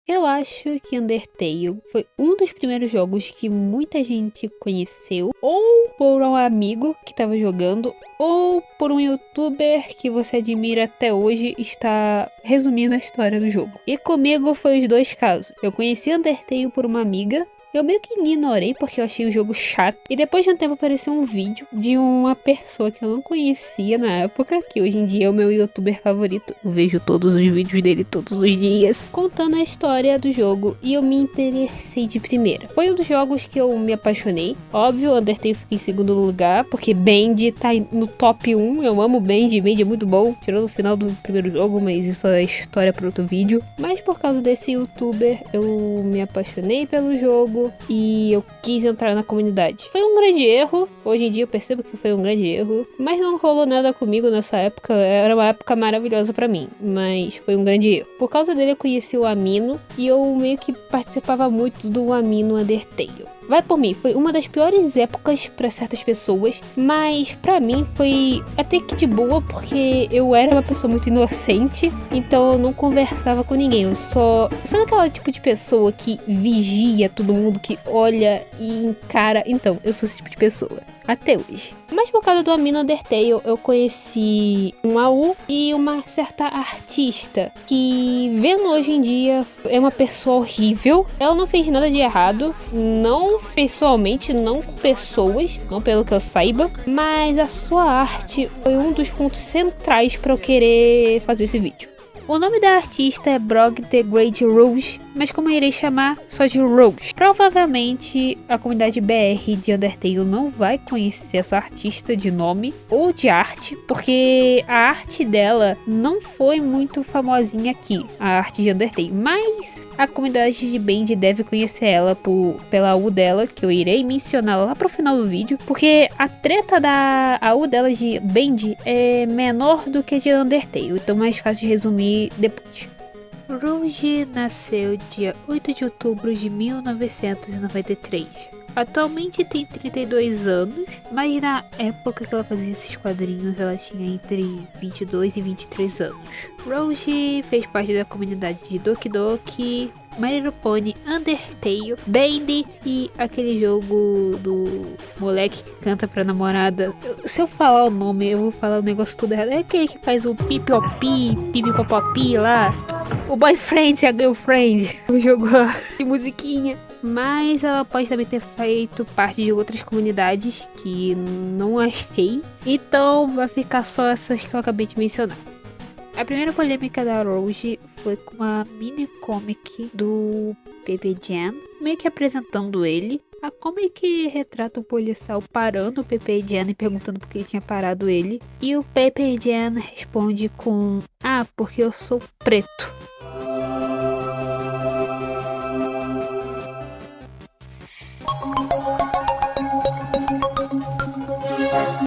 Eu acho que Undertale foi um dos primeiros jogos que muita gente conheceu, ou por um amigo que estava jogando, ou por um youtuber que você admira até hoje está resumindo a história do jogo. E comigo foi os dois casos. Eu conheci Undertale por uma amiga. Eu meio que ignorei porque eu achei o jogo chato. E depois de um tempo apareceu um vídeo de uma pessoa que eu não conhecia na época, que hoje em dia é o meu youtuber favorito. Eu vejo todos os vídeos dele todos os dias, contando a história do jogo, e eu me interessei de primeira. Foi um dos jogos que eu me apaixonei. Óbvio, Undertale fica em segundo lugar, porque Band tá no top 1. Eu amo Band é muito bom. Tirou no final do primeiro jogo, mas isso é história para outro vídeo. Mas por causa desse youtuber, eu me apaixonei pelo jogo e eu quis entrar na comunidade. Foi um grande erro, hoje em dia eu percebo que foi um grande erro, mas não rolou nada comigo nessa época, era uma época maravilhosa pra mim, mas foi um grande erro. Por causa dele eu conheci o Amino e eu meio que participava muito do Amino Undertale. Vai por mim, foi uma das piores épocas pra certas pessoas, mas pra mim foi até que de boa, porque eu era uma pessoa muito inocente, então eu não conversava com ninguém. Eu só... Sabe aquela tipo de pessoa que vigia todo mundo, que olha e encara? Então, eu sou esse tipo de pessoa. Até hoje. Mas por causa do Amino Undertale, eu conheci um AU e uma certa artista que, vendo hoje em dia, é uma pessoa horrível. Ela não fez nada de errado, não pessoalmente, não com pessoas, não pelo que eu saiba, mas a sua arte foi um dos pontos centrais para eu querer fazer esse vídeo. O nome da artista é Brog the Great Rouge, mas como eu irei chamar só de Rouge. Provavelmente a comunidade BR de Undertale não vai conhecer essa artista de nome ou de arte, porque a arte dela não foi muito famosinha aqui, a arte de Undertale, mas a comunidade de Band deve conhecer ela pela AU dela, que eu irei mencionar lá pro final do vídeo, porque a treta da AU dela de Band é menor do que a de Undertale, então mais fácil de resumir depois. Rouge nasceu dia 8 de outubro de 1993. Atualmente tem 32 anos, mas na época que ela fazia esses quadrinhos ela tinha entre 22 e 23 anos. Rouge fez parte da comunidade de Doki Doki, My Little Pony, Undertale, Band e aquele jogo do moleque que canta pra namorada. Se eu falar o nome, eu vou falar o negócio tudo errado. É aquele que faz o pipopi, pipipopopi lá. O Boyfriend e a Girlfriend. O jogo de musiquinha. Mas ela pode também ter feito parte de outras comunidades que não achei. Então vai ficar só essas que eu acabei de mencionar. A primeira polêmica da Rouge foi com a mini comic do Pepe Jam, meio que apresentando ele. A comic retrata o policial parando o Pepe Jam e perguntando por que ele tinha parado ele. E o Pepe Jam responde com: "Ah, porque eu sou preto."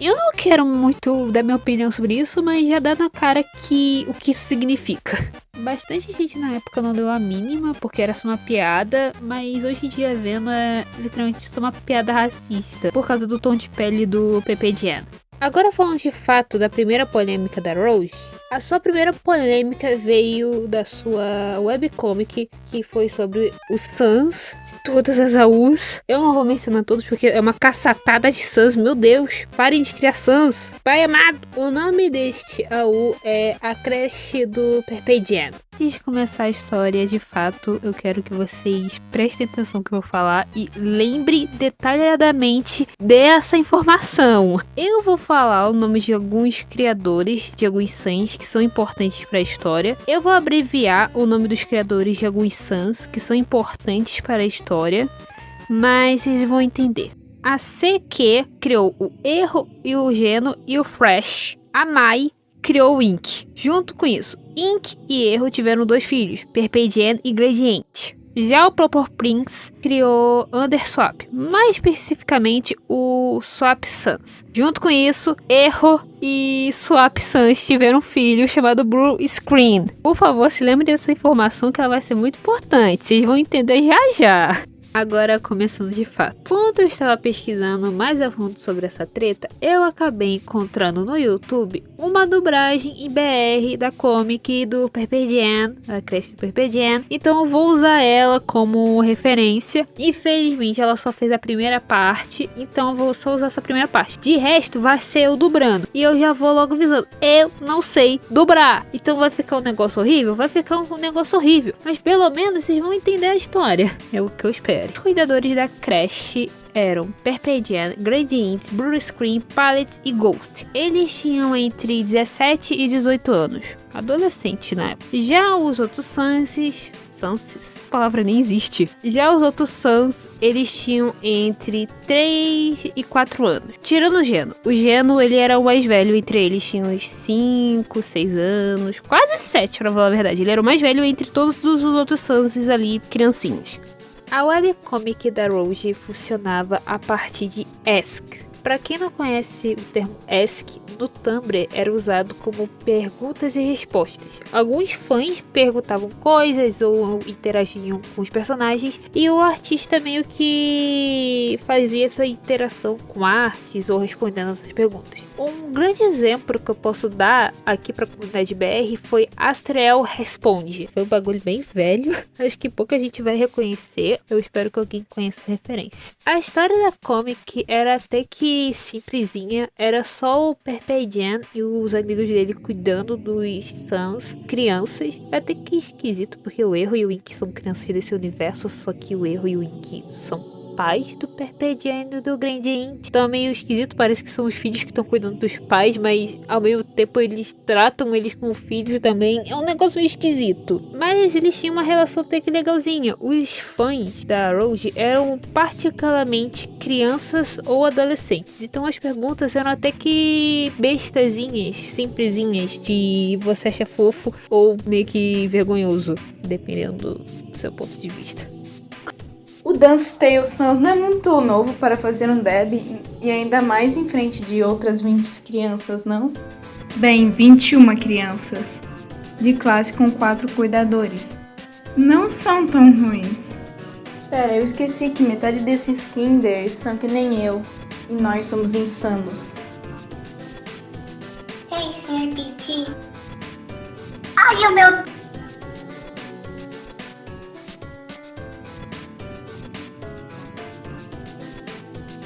Eu não quero muito dar minha opinião sobre isso, mas já dá na cara que o que isso significa. Bastante gente na época não deu a mínima, porque era só uma piada, mas hoje em dia vendo é literalmente só uma piada racista, por causa do tom de pele do Pepe Jam. Agora falando de fato da primeira polêmica da Rouge, a sua primeira polêmica veio da sua webcomic, que foi sobre os Sans de todas as AUs. Eu não vou mencionar todos porque é uma caçatada de Sans, meu Deus. Parem de criar Sans, pai amado. O nome deste AU é A Creche do Pepe Jam. Antes de começar a história, de fato, eu quero que vocês prestem atenção no que eu vou falar e lembre detalhadamente dessa informação. Eu vou falar o nome de alguns criadores de alguns Sans que são importantes para a história. Eu vou abreviar o nome dos criadores de alguns Sans que são importantes para a história, mas vocês vão entender. A CQ criou o Erro e o Geno e o Fresh. A Mai criou o Ink. Junto com isso, Ink e Erro tiveram 2 filhos, Perpedian e Gradient. Já o Proper Prince criou Underswap, mais especificamente o Swap Sans. Junto com isso, Erro e Swap Sans tiveram um filho chamado Blue Screen. Por favor, se lembre dessa informação que ela vai ser muito importante, vocês vão entender já já. Agora, começando de fato. Quando eu estava pesquisando mais a fundo sobre essa treta, eu acabei encontrando no YouTube uma dublagem em BR da comic do Pepper Jam, da creche do Pepper Jam. Então eu vou usar ela como referência. Infelizmente, ela só fez a primeira parte, então eu vou só usar essa primeira parte. De resto, vai ser eu dublando. E eu já vou logo avisando, eu não sei dublar. Então vai ficar um negócio horrível? Vai ficar um negócio horrível. Mas pelo menos vocês vão entender a história. É o que eu espero. Os cuidadores da creche eram Pepper Jam, Gradient, Blue Screen, Pallet e Ghost. Eles tinham entre 17 e 18 anos, adolescentes na época. Já os outros Sanses, a palavra nem existe. Já os outros Sans, eles tinham entre 3 e 4 anos. Tirando o Geno. O Geno, ele era o mais velho entre eles. Tinha uns 5, 6 anos. Quase 7, pra falar a verdade. Ele era o mais velho entre todos os outros Sanses ali, criancinhas. A webcomic da Rouge funcionava a partir de Ask. Para quem não conhece o termo Ask, no Tumblr era usado como perguntas e respostas. Alguns fãs perguntavam coisas ou interagiam com os personagens e o artista meio que fazia essa interação com artes ou respondendo essas perguntas. Um grande exemplo que eu posso dar aqui para a comunidade BR foi Astriel Responde. Foi um bagulho bem velho, acho que pouca gente vai reconhecer, eu espero que alguém conheça a referência. A história da comic era até que simplesinha, era só o Pepper Jam e os amigos dele cuidando dos Sans, crianças. É até que esquisito, porque o Erro e o Ink são crianças desse universo, só que o Erro e o Ink são pais do Pepper Jam e do Gradient. Então é meio esquisito, parece que são os filhos que estão cuidando dos pais, mas ao mesmo tempo eles tratam eles como filhos também. É um negócio meio esquisito. Mas eles tinham uma relação até que legalzinha. Os fãs da Rouge eram particularmente crianças ou adolescentes. Então as perguntas eram até que bestazinhas, simplesinhas, de você acha fofo ou meio que vergonhoso, dependendo do seu ponto de vista. O Dance Tale Sans não é muito novo para fazer um deb e ainda mais em frente de outras 20 crianças, não? Bem, 21 crianças, de classe com 4 cuidadores. Não são tão ruins. Pera, eu esqueci que metade desses kinders são que nem eu, e nós somos insanos. Ei, Titi. Ai, o meu...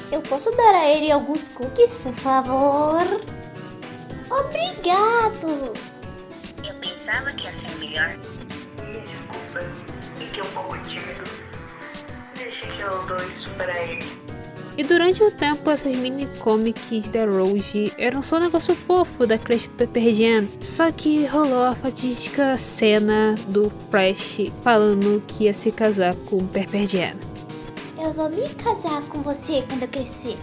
Eu posso dar a ele alguns cookies, por favor? Obrigado! Eu pensava que ia ser melhor. Desculpa, fiquei um pouco tímido. Deixa que eu dou isso pra ele. E durante o tempo, essas mini comics da Rouge eram só um negócio fofo da creche do Pepper Jam. Só que rolou a fatídica cena do Fresh falando que ia se casar com o Pepper Jam. Eu vou me casar com você quando eu crescer.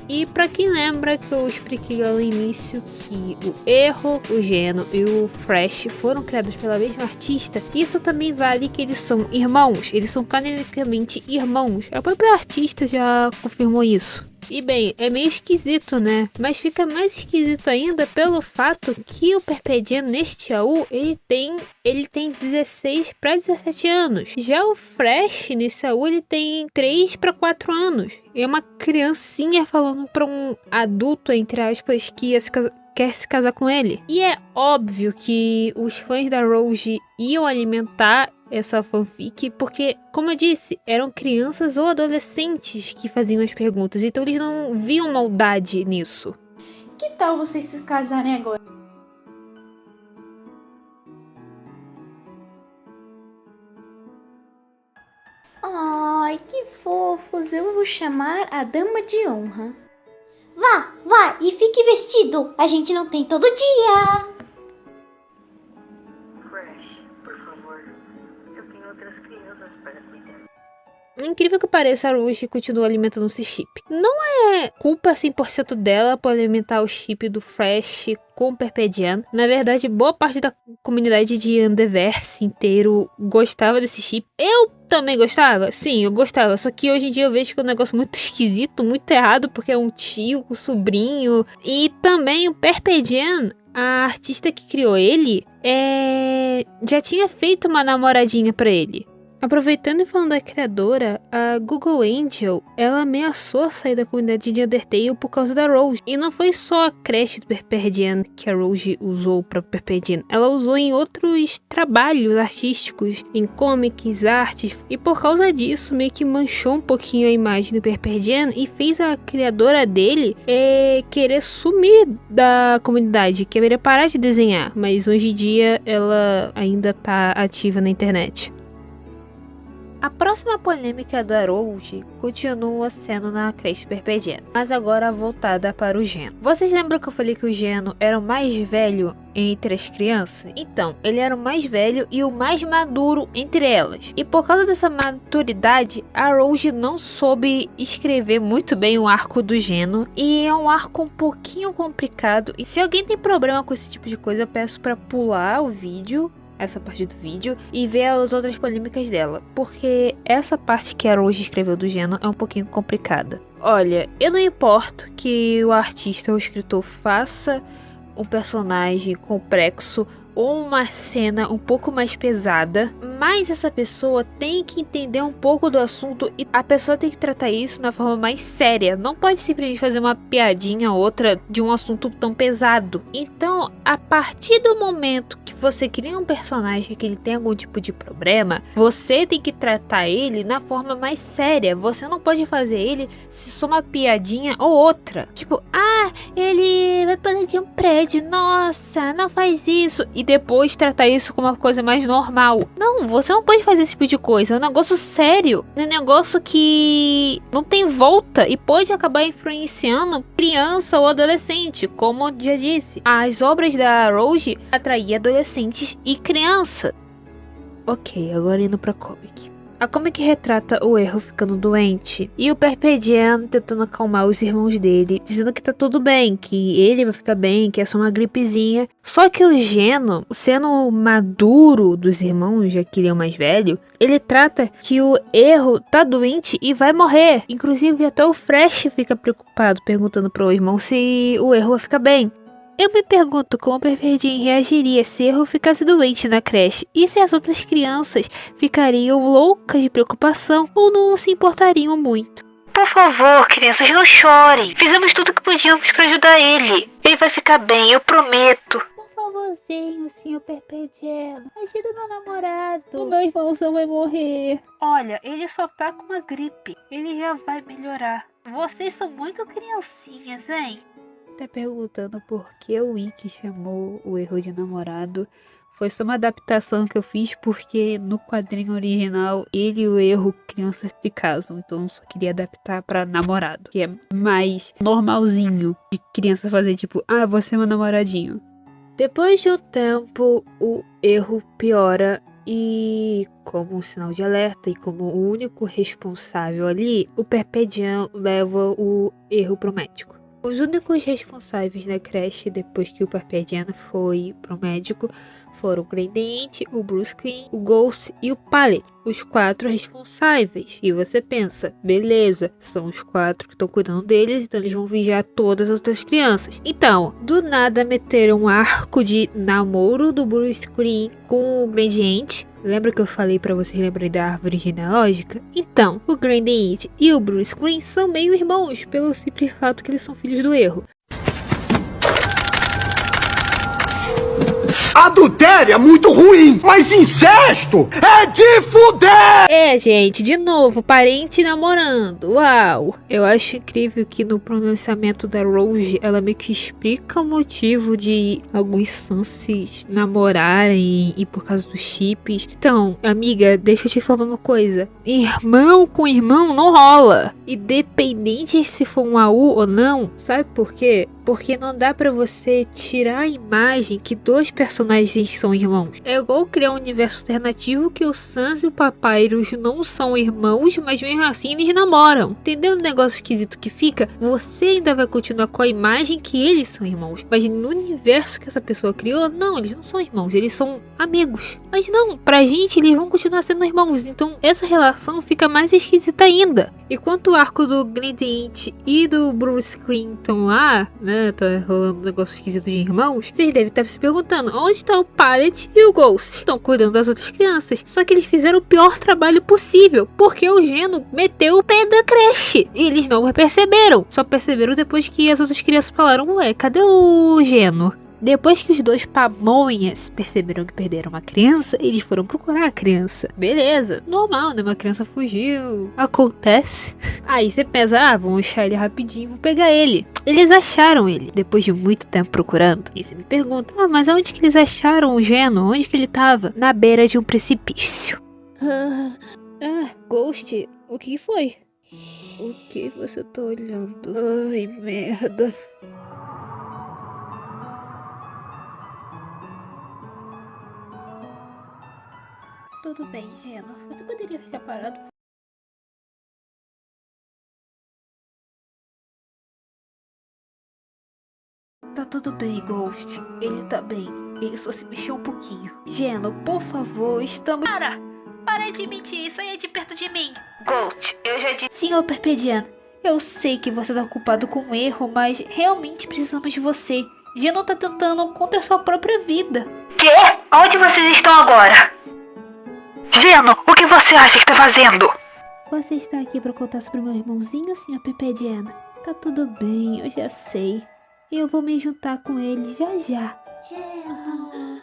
E pra quem lembra que eu expliquei lá no início que o Erro, o Geno e o Fresh foram criados pela mesma artista, isso também vale que eles são irmãos, eles são canonicamente irmãos. A própria artista já confirmou isso. E bem, é meio esquisito, né? Mas fica mais esquisito ainda pelo fato que o Pepper Jam neste AU, ele tem 16 para 17 anos. Já o Fresh nesse AU, ele tem 3 para 4 anos. É uma criancinha falando para um adulto, entre aspas, que quer se casar com ele. E é óbvio que os fãs da Rouge iam alimentar essa fanfic, porque, como eu disse, eram crianças ou adolescentes que faziam as perguntas, então eles não viam maldade nisso. Que tal vocês se casarem agora? Ai, que fofos, eu vou chamar a dama de honra. Vá, e fique vestido, a gente não tem todo dia. Incrível que pareça, a Rouge continua alimentando esse chip. Não é culpa 100% dela por alimentar o chip do Fresh com o Pepper Jam. Na verdade, boa parte da comunidade de Underverse inteiro gostava desse chip. Eu também gostava? Sim, eu gostava. Só que hoje em dia eu vejo que é um negócio muito esquisito, muito errado, porque é um tio, um sobrinho. E também o Pepper Jam, a artista que criou ele, já tinha feito uma namoradinha pra ele. Aproveitando e falando da criadora, a Google Angel, ela ameaçou sair da comunidade de Undertale por causa da Rose. E não foi só a creche do Perperdian que a Rose usou para Perperdian, ela usou em outros trabalhos artísticos, em comics, artes, e por causa disso meio que manchou um pouquinho a imagem do Perperdian e fez a criadora dele querer sumir da comunidade, querer parar de desenhar, mas hoje em dia ela ainda tá ativa na internet. A próxima polêmica da Rose continua sendo na creche Perperdian, mas agora voltada para o Geno. Vocês lembram que eu falei que o Geno era o mais velho entre as crianças? Então, ele era o mais velho e o mais maduro entre elas. E por causa dessa maturidade, a Rose não soube escrever muito bem o arco do Geno. E é um arco um pouquinho complicado. E se alguém tem problema com esse tipo de coisa, eu peço para pular o vídeo, essa parte do vídeo, e ver as outras polêmicas dela, porque essa parte que a Rose escreveu do Geno é um pouquinho complicada. Olha, eu não importo que o artista ou o escritor faça um personagem complexo ou uma cena um pouco mais pesada, mas essa pessoa tem que entender um pouco do assunto e a pessoa tem que tratar isso na forma mais séria. Não pode simplesmente fazer uma piadinha ou outra de um assunto tão pesado. Então, a partir do momento que você cria um personagem que ele tem algum tipo de problema, você tem que tratar ele na forma mais séria. Você não pode fazer ele se só uma piadinha ou outra. Tipo, ele vai pular de um prédio, nossa, não faz isso. E depois tratar isso como uma coisa mais normal. Não, você não pode fazer esse tipo de coisa. É um negócio sério. É um negócio que não tem volta e pode acabar influenciando criança ou adolescente. Como eu já disse, as obras da Rose atraíam adolescentes e crianças. Ok, agora indo pra comic. A comic retrata o Erro ficando doente e o Perperdian tentando acalmar os irmãos dele, dizendo que tá tudo bem, que ele vai ficar bem, que é só uma gripezinha. Só que o Geno, sendo o maduro dos irmãos, já que ele é o mais velho, ele trata que o Erro tá doente e vai morrer. Inclusive até o Fresh fica preocupado, perguntando pro irmão se o Erro vai ficar bem. Eu me pergunto como o Perperdian reagiria se Erro ficasse doente na creche e se as outras crianças ficariam loucas de preocupação ou não se importariam muito. Por favor, crianças, não chorem. Fizemos tudo o que podíamos para ajudar ele. Ele vai ficar bem, eu prometo. Por favorzinho, senhor Perperdian, ajuda meu namorado. O meu irmãozão vai morrer. Olha, ele só tá com uma gripe. Ele já vai melhorar. Vocês são muito criancinhas, hein? Tá perguntando por que o Wiki chamou o Erro de namorado. Foi só uma adaptação que eu fiz porque no quadrinho original ele e o Erro crianças se casam. Então eu só queria adaptar pra namorado, que é mais normalzinho de criança fazer tipo, você é meu namoradinho. Depois de um tempo o Erro piora e, como um sinal de alerta e como o único responsável ali, o Perperdian leva o Erro pro médico. Os únicos responsáveis da creche depois que o Perperdian foi pro médico foram o Gradient, o Bruce Queen, o Ghost e o Pallet. Os 4 responsáveis. E você pensa, beleza, são os 4 que estão cuidando deles, então eles vão vigiar todas as outras crianças. Então, do nada meteram um arco de namoro do Bruce Queen com o Gradient. Lembra que eu falei pra vocês lembrarem da árvore genealógica? Então, o Gradient e o Bruce Queen são meio irmãos, pelo simples fato que eles são filhos do Erro. Adultério é muito ruim, mas incesto é de fuder! Gente, de novo, parente namorando, uau! Eu acho incrível que no pronunciamento da Rose, ela meio que explica o motivo de alguns Sanses namorarem e por causa dos chips. Então, amiga, deixa eu te informar uma coisa. Irmão com irmão não rola. Independente se for um AU ou não, sabe por quê? Porque não dá pra você tirar a imagem que 2 personagens são irmãos. É igual criar um universo alternativo que o Sans e o Papyrus não são irmãos, mas mesmo assim eles namoram. Entendeu o negócio esquisito que fica? Você ainda vai continuar com a imagem que eles são irmãos. Mas no universo que essa pessoa criou, não, eles não são irmãos, eles são amigos. Mas não, pra gente eles vão continuar sendo irmãos. Então essa relação fica mais esquisita ainda. E quanto o arco do Gradient e do Bruce Queen estão lá, né? né, tá rolando um negócio esquisito de irmãos, vocês devem estar se perguntando onde tá o Pallet e o Ghost. Estão cuidando das outras crianças. Só que eles fizeram o pior trabalho possível, porque o Geno meteu o pé da creche. E eles não perceberam. Só perceberam depois que as outras crianças falaram, ué, cadê o Geno? Depois que os dois pamonhas perceberam que perderam uma criança, eles foram procurar a criança. Beleza, normal, né? Uma criança fugiu, acontece. Aí você pensa, vamos achar ele rapidinho, vou pegar ele. Eles acharam ele, depois de muito tempo procurando. E você me pergunta, mas onde que eles acharam o Geno? Onde que ele tava? Na beira de um precipício. Ghost, o que foi? O que você tá olhando? Ai, merda. Tudo bem, Geno. Você poderia ficar parado? Tá tudo bem, Ghost. Ele tá bem. Ele só se mexeu um pouquinho. Geno, por favor, estamos... Para de mentir. Saia de perto de mim. Ghost, eu já disse... Senhor Perpedian, eu sei que você tá ocupado com um erro, mas realmente precisamos de você. Geno tá tentando contra a sua própria vida. Quê? Onde vocês estão agora? Geno, o que você acha que tá fazendo? Você está aqui para contar sobre meu irmãozinho, Sr. Perpedian? Tá tudo bem, eu já sei. Eu vou me juntar com ele já já. Geno.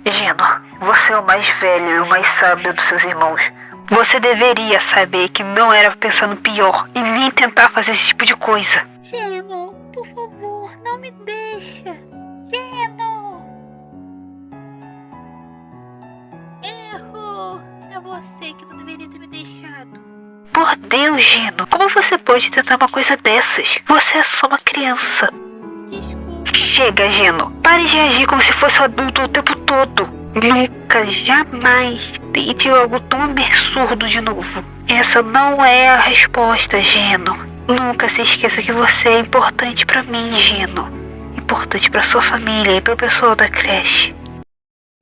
Geno, você é o mais velho e o mais sábio dos seus irmãos. Você deveria saber que não era pra pensar no pior e nem tentar fazer esse tipo de coisa. Geno, por favor, não me deixa. Geno! Erro! Era você que não deveria ter me deixado. Por Deus, Geno, como você pode tentar uma coisa dessas? Você é só uma criança. Desculpa. Chega, Geno. Pare de agir como se fosse um adulto o tempo todo. Nunca, jamais tente algo tão absurdo de novo. Essa não é a resposta, Geno. Nunca se esqueça que você é importante pra mim, Geno. Importante pra sua família e pro pessoal da creche.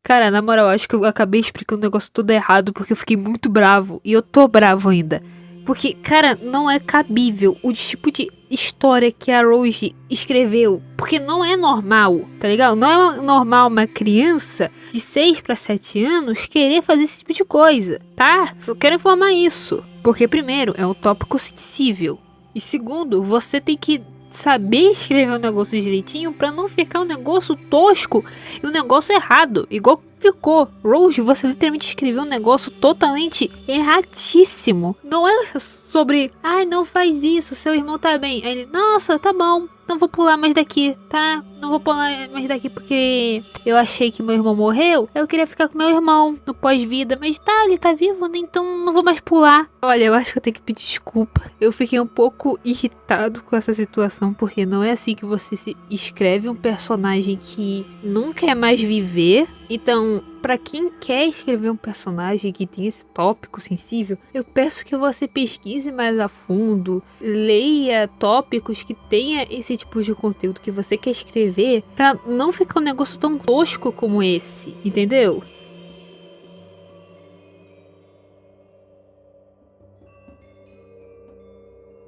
Cara, na moral, acho que eu acabei explicando o negócio todo errado porque eu fiquei muito bravo. E eu tô bravo ainda. Porque, cara, não é cabível o tipo de história que a Rose escreveu. Porque não é normal, tá ligado? Não é normal uma criança de 6 para 7 anos querer fazer esse tipo de coisa, tá? Só quero informar isso. Porque, primeiro, é um tópico sensível. E segundo, você tem que saber escrever o negócio direitinho pra não ficar um negócio tosco e um negócio errado, igual ficou. Rose, você literalmente escreveu um negócio totalmente erradíssimo. Não é sobre, não faz isso, seu irmão tá bem. Aí ele, nossa, tá bom, não vou pular mais daqui, tá? Não vou pular mais daqui porque eu achei que meu irmão morreu. Eu queria ficar com meu irmão no pós-vida, mas tá, ele tá vivo, né? Então não vou mais pular. Olha, eu acho que eu tenho que pedir desculpa. Eu fiquei um pouco irritado com essa situação, porque não é assim que você se escreve um personagem que não quer mais viver. Então, pra quem quer escrever um personagem que tem esse tópico sensível, eu peço que você pesquise mais a fundo, leia tópicos que tenha esse tipo de conteúdo que você quer escrever, pra não ficar um negócio tão tosco como esse, entendeu?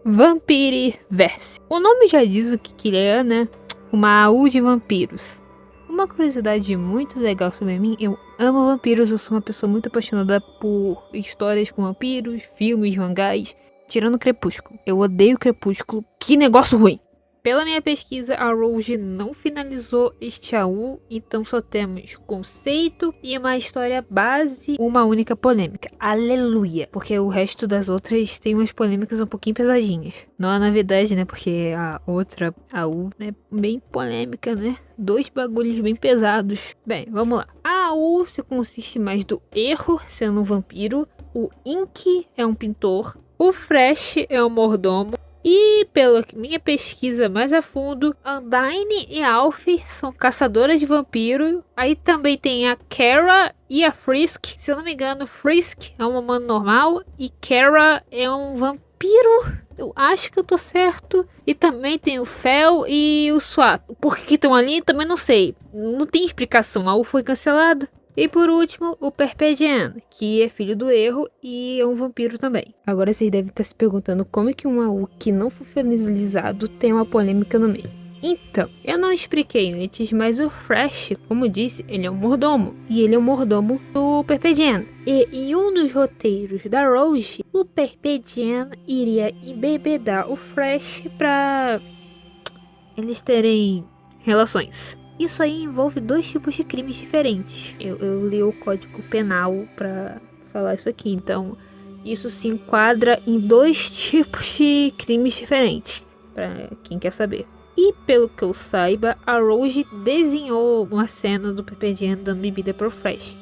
Vampiriverse. O nome já diz o que ele é, né? Uma AU de vampiros. Uma curiosidade muito legal sobre mim, eu amo vampiros, eu sou uma pessoa muito apaixonada por histórias com vampiros, filmes, mangás, tirando Crepúsculo. Eu odeio Crepúsculo, que negócio ruim! Pela minha pesquisa, a Rose não finalizou este AU, então só temos conceito e uma história base, uma única polêmica. Aleluia! Porque o resto das outras tem umas polêmicas um pouquinho pesadinhas. Não é novidade, né? Porque a outra AU é bem polêmica, né? 2 bagulhos bem pesados. Bem, vamos lá. A AU se consiste mais do Erro, sendo um vampiro. O Ink é um pintor. O Fresh é um mordomo. E pela minha pesquisa mais a fundo, Undyne e Alf são caçadoras de vampiro. Aí também tem a Kara e a Frisk. Se eu não me engano, Frisk é um humano normal e Kara é um vampiro. Eu acho que eu tô certo. E também tem o Fel e o Swap. Por que estão ali? Também não sei. Não tem explicação. A U foi cancelada. E por último, o Perpédian, que é filho do Erro e é um vampiro também. Agora vocês devem estar se perguntando como é que um AU que não foi finalizado tem uma polêmica no meio. Então, eu não expliquei antes, mas o Fresh, como disse, ele é um mordomo. E ele é o mordomo do Perpédian. E em um dos roteiros da Rose, o Perpédian iria embebedar o Fresh pra eles terem relações. Isso aí envolve 2 tipos de crimes diferentes. Eu li o Código Penal pra falar isso aqui, então isso se enquadra em 2 tipos de crimes diferentes, pra quem quer saber. E pelo que eu saiba, a Rose desenhou uma cena do Perpédian dando bebida pro Fresh.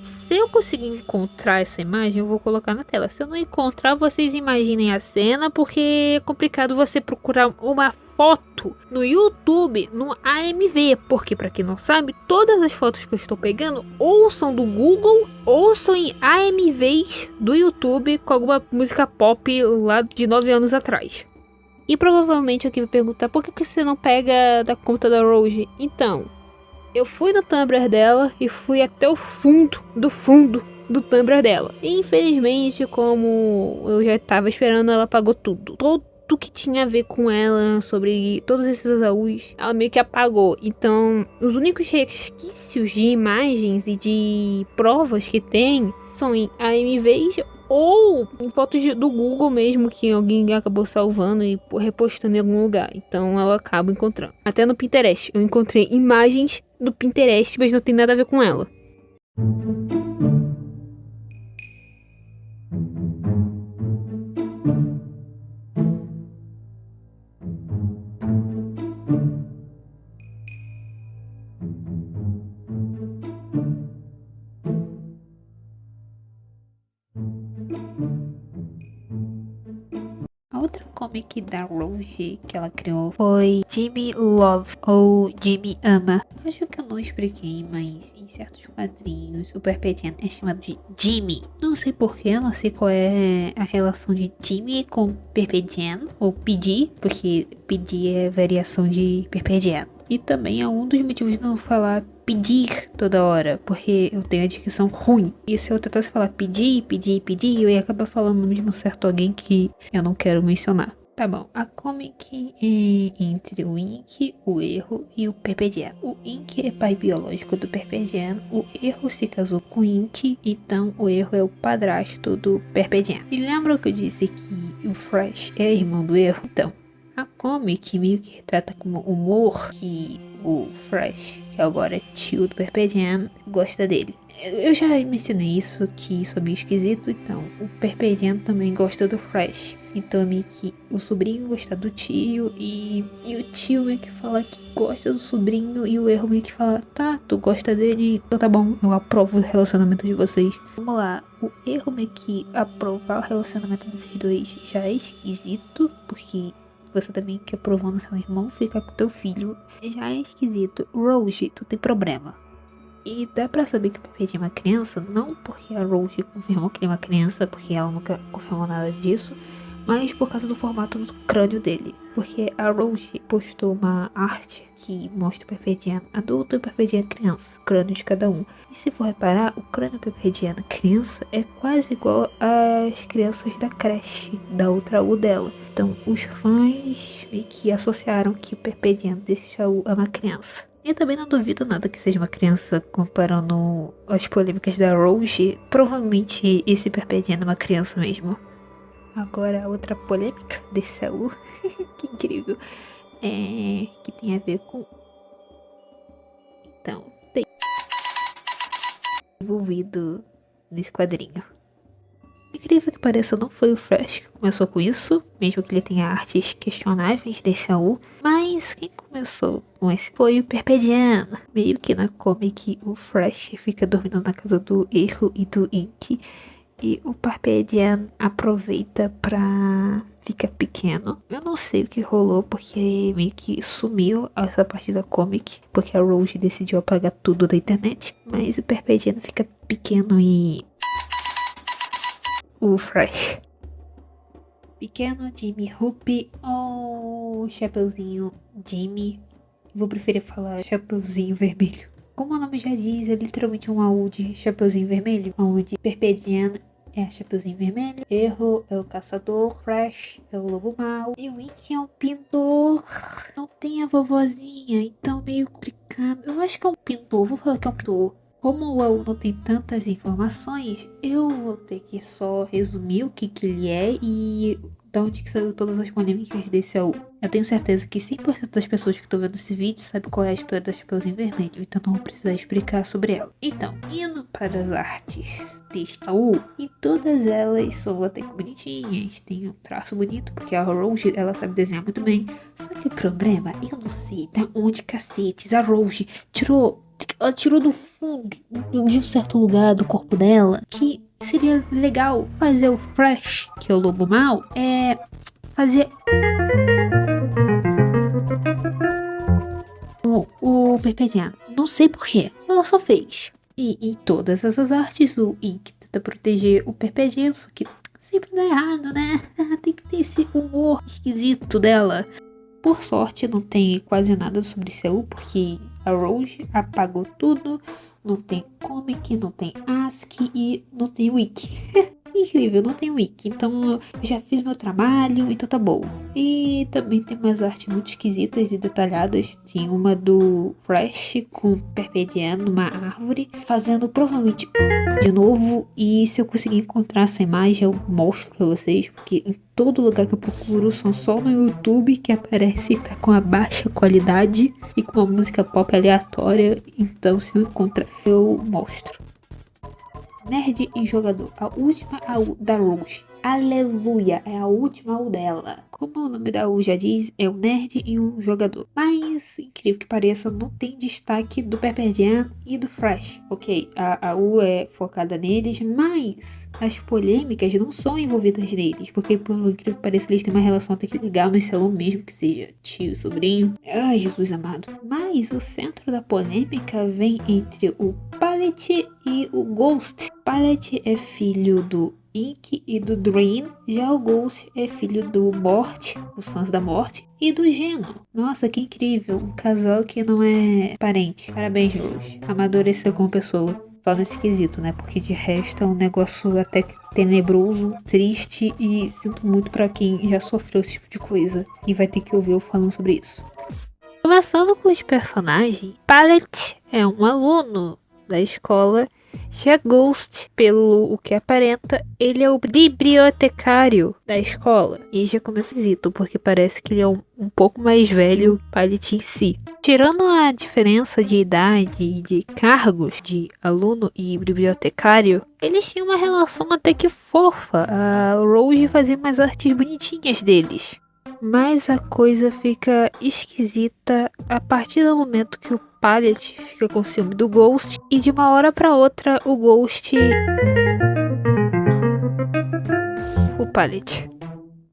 Se eu conseguir encontrar essa imagem, eu vou colocar na tela. Se eu não encontrar, vocês imaginem a cena, porque é complicado você procurar uma foto no YouTube, no AMV. Porque, pra quem não sabe, todas as fotos que eu estou pegando ou são do Google ou são em AMVs do YouTube com alguma música pop lá de 9 anos atrás. E provavelmente eu queria perguntar, por que você não pega da conta da Rose? Então, eu fui no Tumblr dela e fui até o fundo do Tumblr dela. E infelizmente, como eu já estava esperando, ela apagou tudo. Tudo que tinha a ver com ela, sobre todos esses AUs, ela meio que apagou. Então, os únicos resquícios de imagens e de provas que tem são em AMVs ou em fotos do Google mesmo, que alguém acabou salvando e repostando em algum lugar. Então eu acabo encontrando. Até no Pinterest. Eu encontrei imagens do Pinterest, mas não tem nada a ver com ela. A outra comic da Rose que ela criou foi Jimmy Love, ou Jimmy Ama. Acho que eu não expliquei, mas em certos quadrinhos o Perpédian é chamado de Jimmy. Não sei porquê, não sei qual é a relação de Jimmy com Perpédian, ou PD, porque PD é variação de Perpédian. E também é um dos motivos de não falar pedir toda hora, porque eu tenho a dicção ruim. E se eu tentasse falar pedir, eu ia acabar falando no mesmo certo alguém que eu não quero mencionar. Tá bom, a comic é entre o Ink, o Erro e o Perpédian. O Ink é pai biológico do Perpédian, o Erro se casou com o Ink, então o Erro é o padrasto do Perpédian. E lembra que eu disse que o Fresh é irmão do Erro? Então, a comic meio que retrata como humor que o Fresh, que agora é tio do Perpédian, gosta dele. Eu já mencionei isso, que isso é meio esquisito, então o Perpédian também gosta do Fresh. Então é meio que o sobrinho gosta do tio e o tio meio que fala que gosta do sobrinho e o Erro meio que fala, tá, tu gosta dele, então tá bom, eu aprovo o relacionamento de vocês. Vamos lá, o Erro meio que aprovar o relacionamento desses dois já é esquisito, porque você também que aprovando seu irmão fica com teu filho. Já é esquisito. Rose, tu tem problema. E dá pra saber que o Perpédian é uma criança, não porque a Rose confirmou que ele é uma criança, porque ela nunca confirmou nada disso, mas por causa do formato do crânio dele. Porque a Rose postou uma arte que mostra o Perpédian adulto e o Perpédian criança, o crânio de cada um. E se for reparar, o crânio Perpédian criança é quase igual às crianças da creche, da outra U dela. Então os fãs meio que associaram que o Perpédian desse Shaul é uma criança. E eu também não duvido nada que seja uma criança, comparando as polêmicas da Rose. Provavelmente esse Perpédian é uma criança mesmo. Agora, outra polêmica desse Shaul, que incrível, que tem a ver com... Então, tem envolvido nesse quadrinho. Incrível que pareça, não foi o Fresh que começou com isso, mesmo que ele tenha artes questionáveis desse AU, mas quem começou com esse foi o Perpédian. Meio que na comic o Fresh fica dormindo na casa do Erro e do Ink, e o Perpédian aproveita pra ficar pequeno. Eu não sei o que rolou, porque meio que sumiu essa parte da comic, porque a Rose decidiu apagar tudo da internet, mas o Perpédian fica pequeno e... o Fresh. Pequeno Jimmy Hoop ou Chapeuzinho Jimmy. Vou preferir falar Chapeuzinho Vermelho. Como o nome já diz, é literalmente um AU de Chapeuzinho Vermelho. AU de Perpedian é Chapeuzinho Vermelho. Erro é o caçador. Fresh é o lobo mau. E o Ikki é um pintor. Não tem a vovozinha, então meio complicado. Eu acho que é um pintor, vou falar que é um pintor. Como o AU não tem tantas informações, eu vou ter que só resumir o que ele é e de onde que saiu todas as polêmicas desse AU. Eu tenho certeza que 100% das pessoas que estão vendo esse vídeo sabe qual é a história da Chapeuzinho Vermelho, então não vou precisar explicar sobre ela. Então, indo para as artes deste AU, e todas elas são até que bonitinhas, tem um traço bonito, porque a Rose, ela sabe desenhar muito bem. Só que o problema, eu não sei da onde cacetes a Rose ela tirou do fundo de um certo lugar do corpo dela que seria legal fazer o Fresh, que é o lobo mau, fazer o Perpediano. Não sei porquê, ela só fez. E em todas essas artes, o Ikki tenta proteger o Perpediano, só que sempre dá errado, né? Tem que ter esse humor esquisito dela. Por sorte, não tem quase nada sobre Seul, porque a Rose apagou tudo. Não tem comic, não tem ASCII e não tem wiki. Incrível, não tem wiki. Então eu já fiz meu trabalho, então tá bom. E também tem umas artes muito esquisitas e detalhadas. Tem uma do Fresh com Perpedian numa árvore, fazendo provavelmente de novo. E se eu conseguir encontrar essa imagem, eu mostro pra vocês, porque em todo lugar que eu procuro são só no YouTube que aparece, tá com a baixa qualidade e com uma música pop aleatória. Então se eu encontrar, eu mostro. Nerd e jogador, a última AU da Rose. Aleluia, é a última AU dela. Como o nome da AU já diz, é um nerd e um jogador. Mas, incrível que pareça, não tem destaque do Perpedian e do Fresh. Ok, a AU é focada neles, mas as polêmicas não são envolvidas neles. Porque, por incrível que pareça, eles têm uma relação até que legal nesse AU mesmo, que seja tio e sobrinho. Ai, Jesus amado. Mas o centro da polêmica vem entre o Pallet e o Ghost. Pallet é filho do Ikki e do Dream, já o Ghost é filho do Mort, os Sons da Morte, e do Geno. Nossa, que incrível, um casal que não é parente. Parabéns, Rose, amadureceu como pessoa. Só nesse quesito, né? Porque de resto é um negócio até que tenebroso, triste, e sinto muito pra quem já sofreu esse tipo de coisa e vai ter que ouvir eu falando sobre isso. Começando com os personagens, Pallet é um aluno da escola. Já Ghost, pelo o que aparenta, ele é o bibliotecário da escola. E já começa esquisito, porque parece que ele é um pouco mais velho que o Pallet em si. Tirando a diferença de idade e de cargos de aluno e bibliotecário, eles tinham uma relação até que fofa. A Rose fazia umas artes bonitinhas deles. Mas a coisa fica esquisita a partir do momento que o Pallet fica com ciúme do Ghost e de uma hora pra outra o Ghost... o Pallet.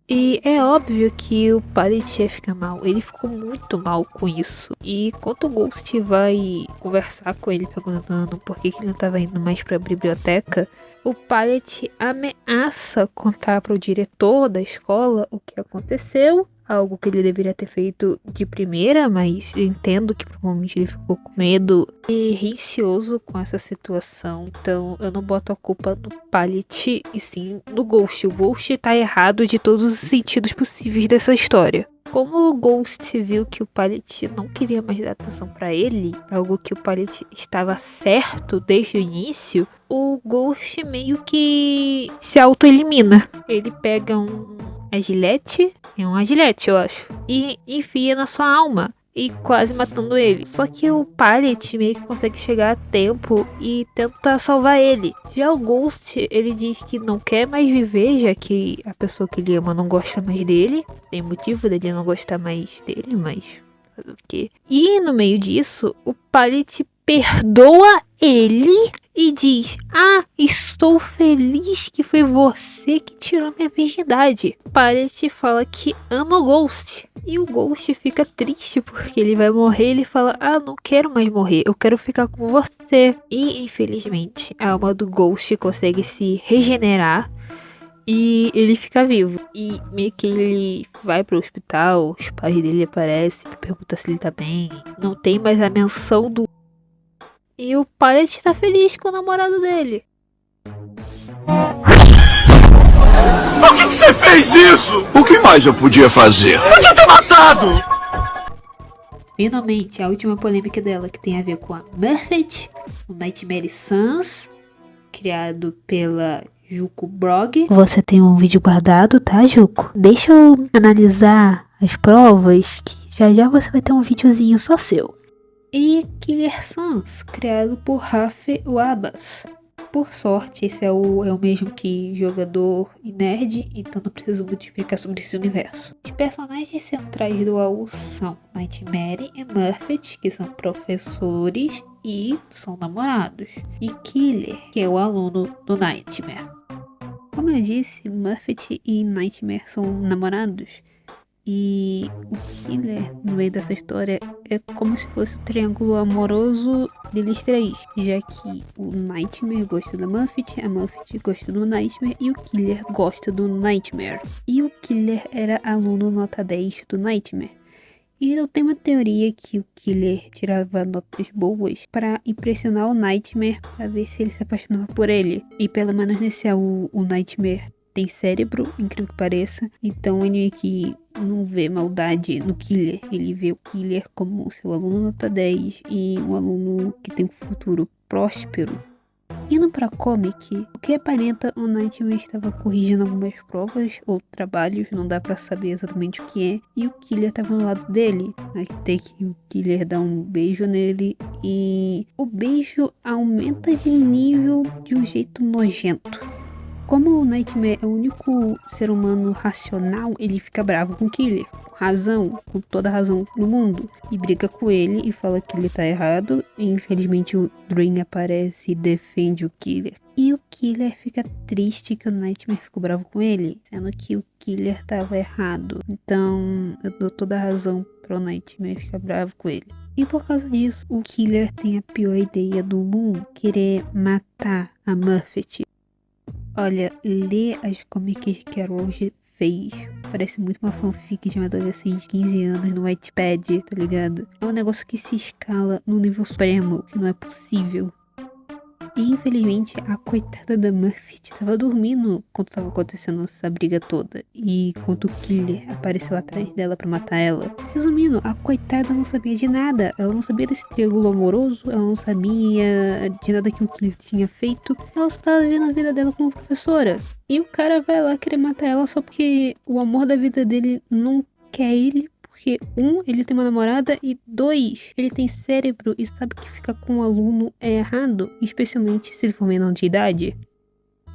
E é óbvio que o Pallet ia ficar mal. Ele ficou muito mal com isso. E quando o Ghost vai conversar com ele perguntando por que ele não estava indo mais pra biblioteca, o Pallet ameaça contar para o diretor da escola o que aconteceu. Algo que ele deveria ter feito de primeira, mas eu entendo que provavelmente ele ficou com medo e receoso com essa situação. Então eu não boto a culpa no Pallet e sim no Ghost. O Ghost tá errado de todos os sentidos possíveis dessa história. Como o Ghost viu que o Pallet não queria mais dar atenção pra ele, algo que o Pallet estava certo desde o início, o Ghost meio que se auto-elimina. Ele pega um gilete, eu acho, e enfia na sua alma, e quase matando ele. Só que o Pallet meio que consegue chegar a tempo e tenta salvar ele. Já o Ghost, ele diz que não quer mais viver, já que a pessoa que ele ama não gosta mais dele. Tem motivo dele não gostar mais dele, mas fazer o quê? E no meio disso, o Pallet perdoa ele e diz: ah, estou feliz que foi você que tirou minha virgindade. Pallet fala que ama o Ghost. E o Ghost fica triste porque ele vai morrer. Ele fala: ah, não quero mais morrer, eu quero ficar com você. E infelizmente a alma do Ghost consegue se regenerar e ele fica vivo. E meio que ele vai pro hospital, os pais dele aparecem, perguntam se ele tá bem. Não tem mais a menção do E o Pallet tá feliz com o namorado dele. Por que você fez isso? O que mais eu podia fazer? Podia ter matado! Finalmente, a última polêmica dela, que tem a ver com a Murphy, o Nightmare Sans, criado pela Juco Brog. Você tem um vídeo guardado, tá, Juco? Deixa eu analisar as provas, que já você vai ter um videozinho só seu. E Killer Sans, criado por Rafe Wabas. Por sorte, esse é o mesmo que jogador e nerd, então não preciso muito explicar sobre esse universo. Os personagens centrais do AU são Nightmare e Murphy, que são professores e são namorados. E Killer, que é o aluno do Nightmare. Como eu disse, Murphy e Nightmare são namorados. E o Killer, no meio dessa história, é como se fosse o triângulo amoroso deles três. Já que o Nightmare gosta da Murphy, a Murphy gosta do Nightmare e o Killer gosta do Nightmare. E o Killer era aluno nota 10 do Nightmare. E eu tenho uma teoria que o Killer tirava notas boas para impressionar o Nightmare, para ver se ele se apaixonava por ele. E pelo menos nesse o Nightmare tem cérebro, incrível que pareça, então ele aqui não vê maldade no Killer, ele vê o Killer como seu aluno nota 10 e um aluno que tem um futuro próspero. Indo pra comic, o que aparenta o Nightmare estava corrigindo algumas provas ou trabalhos, não dá pra saber exatamente o que é, e o Killer estava no lado dele, até que o Killer dá um beijo nele e o beijo aumenta de nível de um jeito nojento. Como o Nightmare é o único ser humano racional, ele fica bravo com o Killer, com razão, com toda a razão no mundo, e briga com ele e fala que ele tá errado, e infelizmente o Dream aparece e defende o Killer. E o Killer fica triste que o Nightmare ficou bravo com ele, sendo que o Killer tava errado. Então eu dou toda a razão pro Nightmare ficar bravo com ele. E por causa disso, o Killer tem a pior ideia do mundo, querer matar a Murphy. Olha, lê as comics que a Rose fez. Parece muito uma fanfic de uma adolescente de 15 anos no Wattpad, tá ligado? É um negócio que se escala no nível supremo, que não é possível. E infelizmente a coitada da Murphy tava dormindo quando tava acontecendo essa briga toda. E quando o Killer apareceu atrás dela pra matar ela. Resumindo, a coitada não sabia de nada. Ela não sabia desse triângulo amoroso. Ela não sabia de nada que o Killer tinha feito. Ela só tava vivendo a vida dela como professora. E o cara vai lá querer matar ela só porque o amor da vida dele não quer ele. Porque, 1, ele tem uma namorada e 2, ele tem cérebro e sabe que ficar com um aluno é errado, especialmente se ele for menor de idade.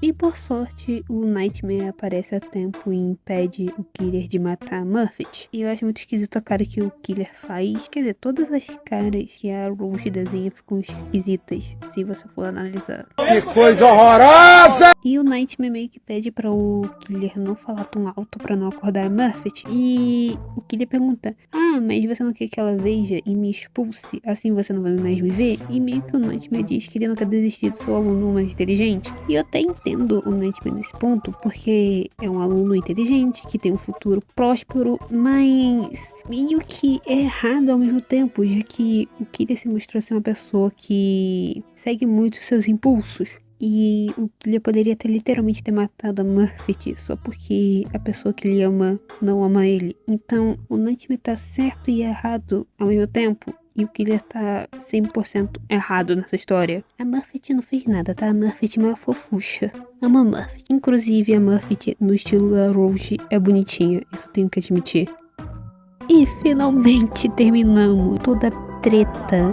E por sorte, o Nightmare aparece a tempo e impede o Killer de matar a Murphy. E eu acho muito esquisito a cara que o Killer faz. Quer dizer, todas as caras que a Rose desenha ficam esquisitas, se você for analisar. Que coisa horrorosa! E o Nightmare meio que pede para o Killer não falar tão alto para não acordar a Murphy. E o Killer pergunta: mas você não quer que ela veja e me expulse? Assim você não vai mais me ver? E meio que o Nightmare diz que ele não quer desistir do seu aluno mais inteligente. E eu até entendo o Nightmare nesse ponto, porque é um aluno inteligente, que tem um futuro próspero, mas meio que é errado ao mesmo tempo, já que o Killer se mostrou ser uma pessoa que segue muito seus impulsos. E o Killer poderia literalmente ter matado a Murphy só porque a pessoa que ele ama não ama ele. Então o Nightmare tá certo e errado ao mesmo tempo. E o Killer tá 100% errado nessa história. A Murphy não fez nada, tá? A Murphy é uma fofucha. Amo a Murphy. Inclusive a Murphy no estilo da Rose é bonitinha. Isso eu tenho que admitir. E finalmente terminamos toda a treta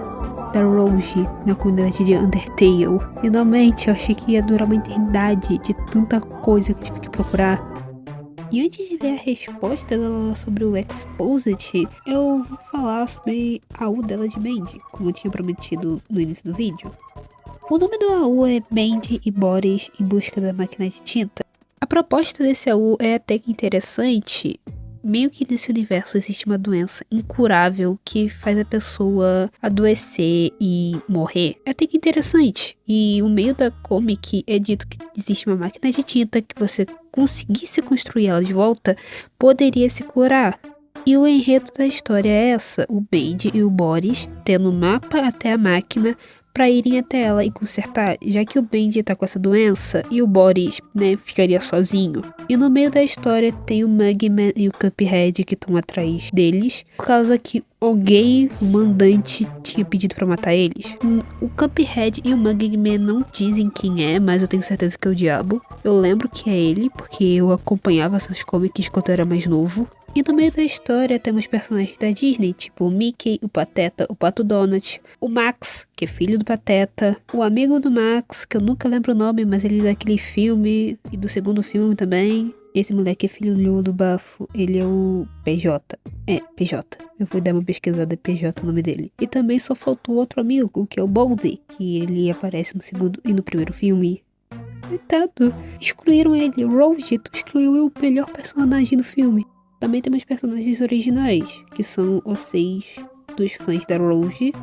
da Rose na comunidade de Undertale. Finalmente, eu achei que ia durar uma eternidade de tanta coisa que eu tive que procurar. E antes de ler a resposta dela sobre o Exposed, eu vou falar sobre a AU dela de Bendy, como eu tinha prometido no início do vídeo. O nome do AU é Bendy e Boris em busca da máquina de tinta. A proposta desse AU é até que interessante. Meio que nesse universo existe uma doença incurável que faz a pessoa adoecer e morrer. É até que interessante. E o meio da comic é dito que existe uma máquina de tinta que você conseguisse construir ela de volta, poderia se curar. E o enredo da história é essa: o Bendy e o Boris tendo um mapa até a máquina pra irem até ela e consertar, já que o Bendy tá com essa doença e o Boris, né, ficaria sozinho. E no meio da história tem o Mugman e o Cuphead que estão atrás deles, por causa que alguém, o mandante, tinha pedido pra matar eles. O Cuphead e o Mugman não dizem quem é, mas eu tenho certeza que é o diabo. Eu lembro que é ele, porque eu acompanhava essas comics quando eu era mais novo. E no meio da história temos personagens da Disney, tipo o Mickey, o Pateta, o Pato Donald, o Max, que é filho do Pateta, o amigo do Max, que eu nunca lembro o nome, mas ele é daquele filme e do segundo filme também. Esse moleque é filho do Bafo, ele é o PJ. É, PJ. Eu fui dar uma pesquisada, PJ o nome dele. E também só faltou outro amigo, que é o Baldy, que ele aparece no segundo e no primeiro filme. Coitado, excluíram ele. Rose excluiu o melhor personagem do filme. Também temos personagens originais, que são os 6 dos fãs da Rose.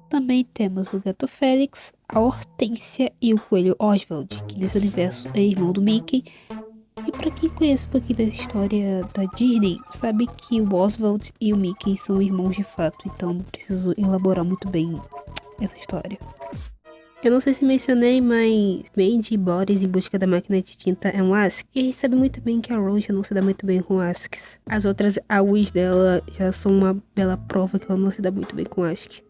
Também temos o Gato Félix, a Hortência e o Coelho Oswald, que nesse universo é irmão do Mickey. E pra quem conhece um pouquinho da história da Disney, sabe que o Oswald e o Mickey são irmãos de fato, então não preciso elaborar muito bem essa história. Eu não sei se mencionei, mas Bendy e Boris em busca da máquina de tinta é um ASCII. E a gente sabe muito bem que a Rose não se dá muito bem com ASCIIs. As outras AUIs dela já são uma bela prova que ela não se dá muito bem com ASCII.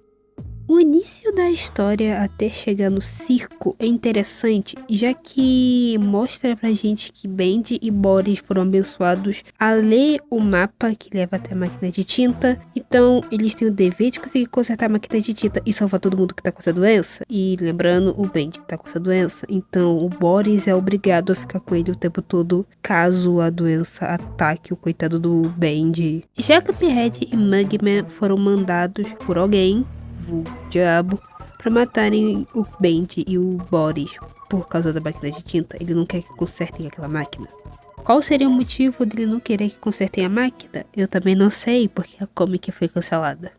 O início da história até chegar no circo é interessante, já que mostra pra gente que Bendy e Boris foram abençoados a ler o mapa que leva até a máquina de tinta. Então eles têm o dever de conseguir consertar a máquina de tinta e salvar todo mundo que tá com essa doença. E lembrando, o Bendy tá com essa doença, então o Boris é obrigado a ficar com ele o tempo todo caso a doença ataque o coitado do Bendy. Já Cuphead e Mugman foram mandados por alguém, o diabo, pra matarem o Bendy e o Boris por causa da máquina de tinta. Ele não quer que consertem aquela máquina. Qual seria o motivo dele não querer que consertem a máquina? Eu também não sei, porque a comic foi cancelada.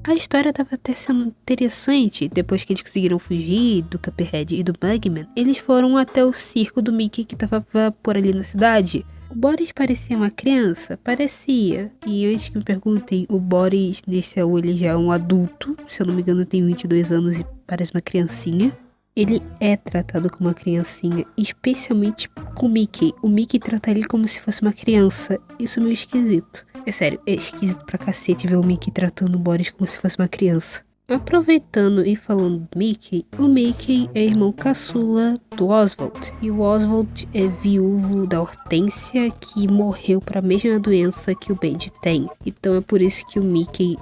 A história estava até sendo interessante. Depois que eles conseguiram fugir do Cuphead e do Mugman, eles foram até o circo do Mickey que estava por ali na cidade. O Boris parecia uma criança? Parecia. E antes que me perguntem, o Boris, nesse ele já é um adulto. Se eu não me engano, tem 22 anos e parece uma criancinha. Ele é tratado como uma criancinha, especialmente com o Mickey. O Mickey trata ele como se fosse uma criança. Isso é meio esquisito. É sério, é esquisito pra cacete ver o Mickey tratando o Boris como se fosse uma criança. Aproveitando e falando do Mickey, o Mickey é irmão caçula do Oswald. E o Oswald é viúvo da Hortência, que morreu para a mesma doença que o Bendy tem. Então é por isso que o Mickey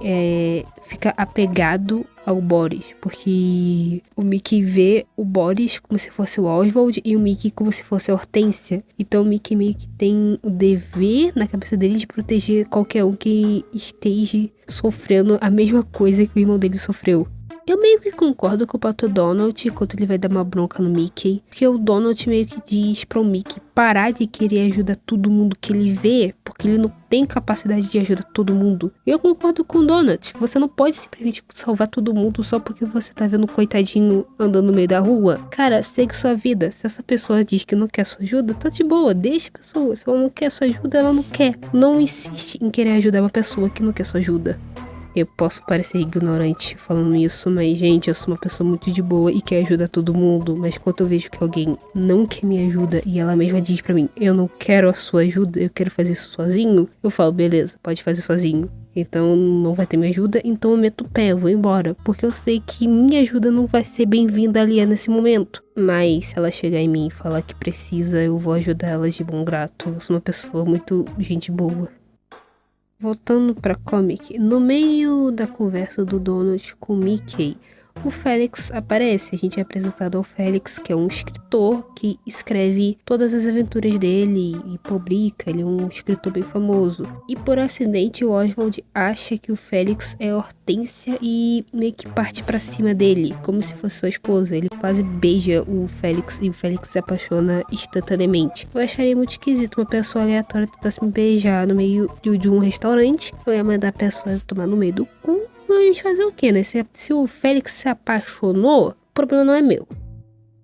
fica apegado ao Boris, porque o Mickey vê o Boris como se fosse o Oswald e o Mickey como se fosse a Hortência. Então o Mickey meio que tem o dever na cabeça dele de proteger qualquer um que esteja sofrendo a mesma coisa que o irmão dele sofreu. Eu meio que concordo com o Pato Donald quando ele vai dar uma bronca no Mickey, porque o Donald meio que diz para o Mickey parar de querer ajudar todo mundo que ele vê, porque ele não tem capacidade de ajudar todo mundo. Eu concordo com o Donald, você não pode simplesmente salvar todo mundo só porque você tá vendo um coitadinho andando no meio da rua. Cara, segue sua vida. Se essa pessoa diz que não quer sua ajuda, tá de boa, deixa a pessoa. Se ela não quer sua ajuda, ela não quer. Não insiste em querer ajudar uma pessoa que não quer sua ajuda. Eu posso parecer ignorante falando isso, mas, gente, eu sou uma pessoa muito de boa e quer ajudar todo mundo. Mas quando eu vejo que alguém não quer me ajuda e ela mesma diz pra mim, eu não quero a sua ajuda, eu quero fazer isso sozinho, eu falo, beleza, pode fazer sozinho. Então não vai ter minha ajuda, então eu meto o pé, eu vou embora. Porque eu sei que minha ajuda não vai ser bem-vinda ali nesse momento. Mas se ela chegar em mim e falar que precisa, eu vou ajudar ela de bom grado. Eu sou uma pessoa muito gente boa. Voltando pra comic, no meio da conversa do Donald com o Mickey, o Félix aparece. A gente é apresentado ao Félix, que é um escritor que escreve todas as aventuras dele e publica. Ele é um escritor bem famoso. E por acidente o Oswald acha que o Félix é Hortência e meio que parte pra cima dele, como se fosse sua esposa. Ele quase beija o Félix e o Félix se apaixona instantaneamente. Eu acharia muito esquisito uma pessoa aleatória tentasse me beijar no meio de um restaurante. Eu ia mandar a pessoa tomar no meio do cu. Mas fazer o que, né? Se o Félix se apaixonou, o problema não é meu.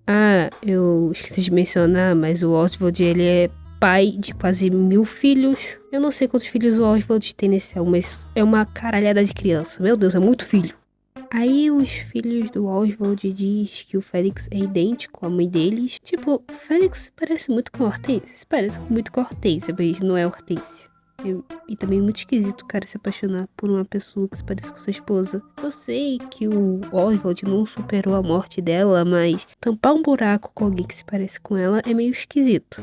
Ah, eu esqueci de mencionar, mas o Oswald, ele é pai de quase 1000 filhos. Eu não sei quantos filhos o Oswald tem nesse álbum, mas é uma caralhada de criança. Meu Deus, é muito filho. Aí os filhos do Oswald diz que o Félix é idêntico à mãe deles. Tipo, o Félix parece muito com a Hortência. Se parece muito com a Hortência, mas não é a Hortência. E também é muito esquisito o cara se apaixonar por uma pessoa que se parece com sua esposa. Eu sei que o Oswald não superou a morte dela, mas tampar um buraco com alguém que se parece com ela é meio esquisito.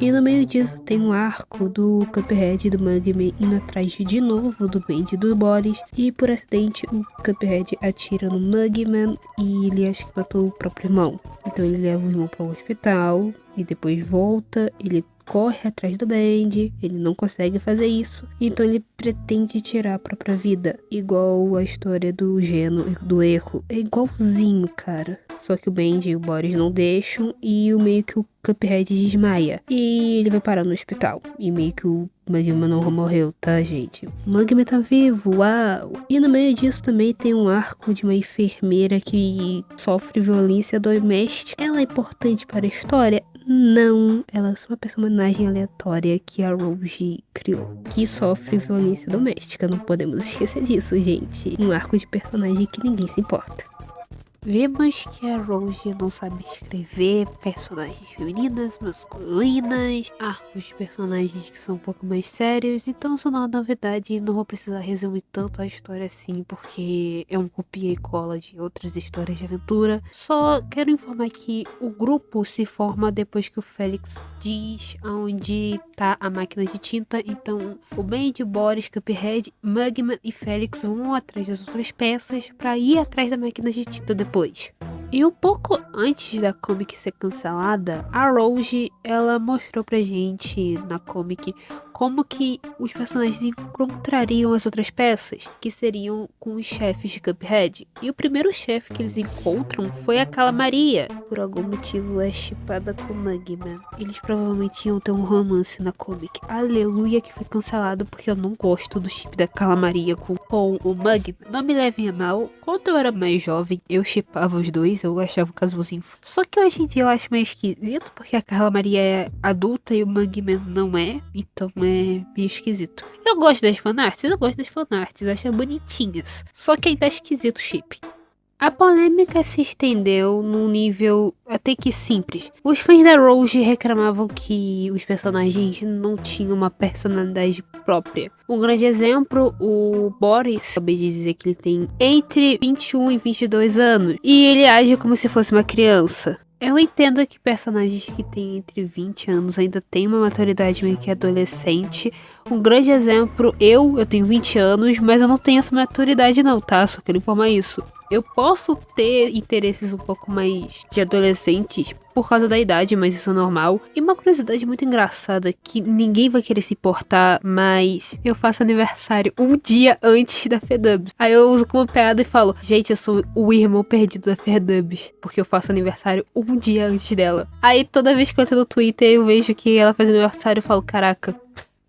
E no meio disso tem um arco do Cuphead e do Mugman indo atrás de novo do Bendy e do Boris. E por acidente o Cuphead atira no Mugman e ele acha que matou o próprio irmão. Então ele leva o irmão para o hospital e depois volta, ele corre atrás do Bendy, ele não consegue fazer isso, então ele pretende tirar a própria vida, igual a história do Geno e do Erro, é igualzinho, cara. Só que o Bendy e o Boris não deixam e o meio que o Cuphead desmaia e ele vai parar no hospital e meio que o Mugman não morreu, tá, gente? O Mugman tá vivo, uau! E no meio disso também tem um arco de uma enfermeira que sofre violência doméstica. Ela é importante para a história? Não, ela é só uma personagem aleatória que a Rose criou, que sofre violência doméstica. Não podemos esquecer disso, gente. Um arco de personagem que ninguém se importa. Vemos que a Rose não sabe escrever personagens femininas, masculinas, arcos de personagens que são um pouco mais sérios, então isso não é novidade e não vou precisar resumir tanto a história assim, porque é um copia e cola de outras histórias de aventura. Só quero informar que o grupo se forma depois que o Félix diz onde tá a máquina de tinta, então o Bendy, Boris, Cuphead, Mugman e Félix vão atrás das outras peças pra ir atrás da máquina de tinta depois. E um pouco antes da comic ser cancelada, a Rose, ela mostrou pra gente na comic como que os personagens encontrariam as outras peças, que seriam com os chefes de Cuphead. E o primeiro chefe que eles encontram foi a Calamaria. Por algum motivo é chipada com Mugman. Eles provavelmente iam ter um romance na comic. Aleluia que foi cancelado, porque eu não gosto do chip da Calamaria com o Mugman. Não me levem a mal, quando eu era mais jovem, eu chipava os dois, eu achava o casalzinho. Só que hoje em dia eu acho meio esquisito, porque a Calamaria é adulta e o Mugman não é, então é meio esquisito. Eu gosto das fanarts, eu acho bonitinhas. Só que ainda é esquisito o chip. A polêmica se estendeu num nível até que simples. Os fãs da Rose reclamavam que os personagens não tinham uma personalidade própria. Um grande exemplo, o Boris, acabei de dizer que ele tem entre 21 e 22 anos, e ele age como se fosse uma criança. Eu entendo que personagens que têm entre 20 anos ainda têm uma maturidade meio que adolescente. Um grande exemplo, eu tenho 20 anos, mas eu não tenho essa maturidade não, tá? Só quero informar isso. Eu posso ter interesses um pouco mais de adolescentes por causa da idade, mas isso é normal. E uma curiosidade muito engraçada que ninguém vai querer se importar, mas eu faço aniversário um dia antes da Fedubs. Aí eu uso como piada e falo, gente, eu sou o irmão perdido da Fedubs, porque eu faço aniversário um dia antes dela. Aí toda vez que eu entro no Twitter eu vejo que ela faz aniversário, eu falo, caraca,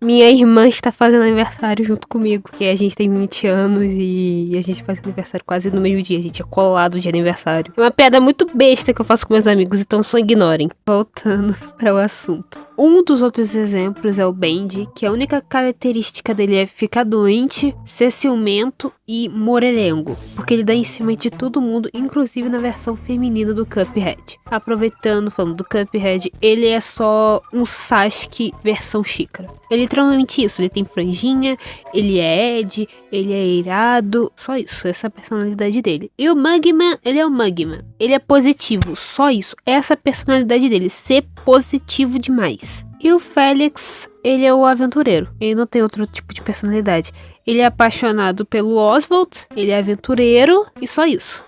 minha irmã está fazendo aniversário junto comigo, porque a gente tem 20 anos e a gente faz aniversário quase no mesmo dia, a gente é colado de aniversário. É uma piada muito besta que eu faço com meus amigos, então só ignorem. Voltando para o assunto. Um dos outros exemplos é o Bendy, que a única característica dele é ficar doente, ser ciumento e morelengo, porque ele dá em cima de todo mundo, inclusive na versão feminina do Cuphead. Aproveitando, falando do Cuphead, ele é só um Sasuke versão xícara. É literalmente isso, ele tem franjinha, ele é Ed, ele é irado, só isso, essa é a personalidade dele. E o Mugman, ele é o Mugman, ele é positivo, só isso, essa é a personalidade dele, ser positivo demais. E o Félix, ele é o aventureiro, ele não tem outro tipo de personalidade. Ele é apaixonado pelo Oswald, ele é aventureiro e só isso.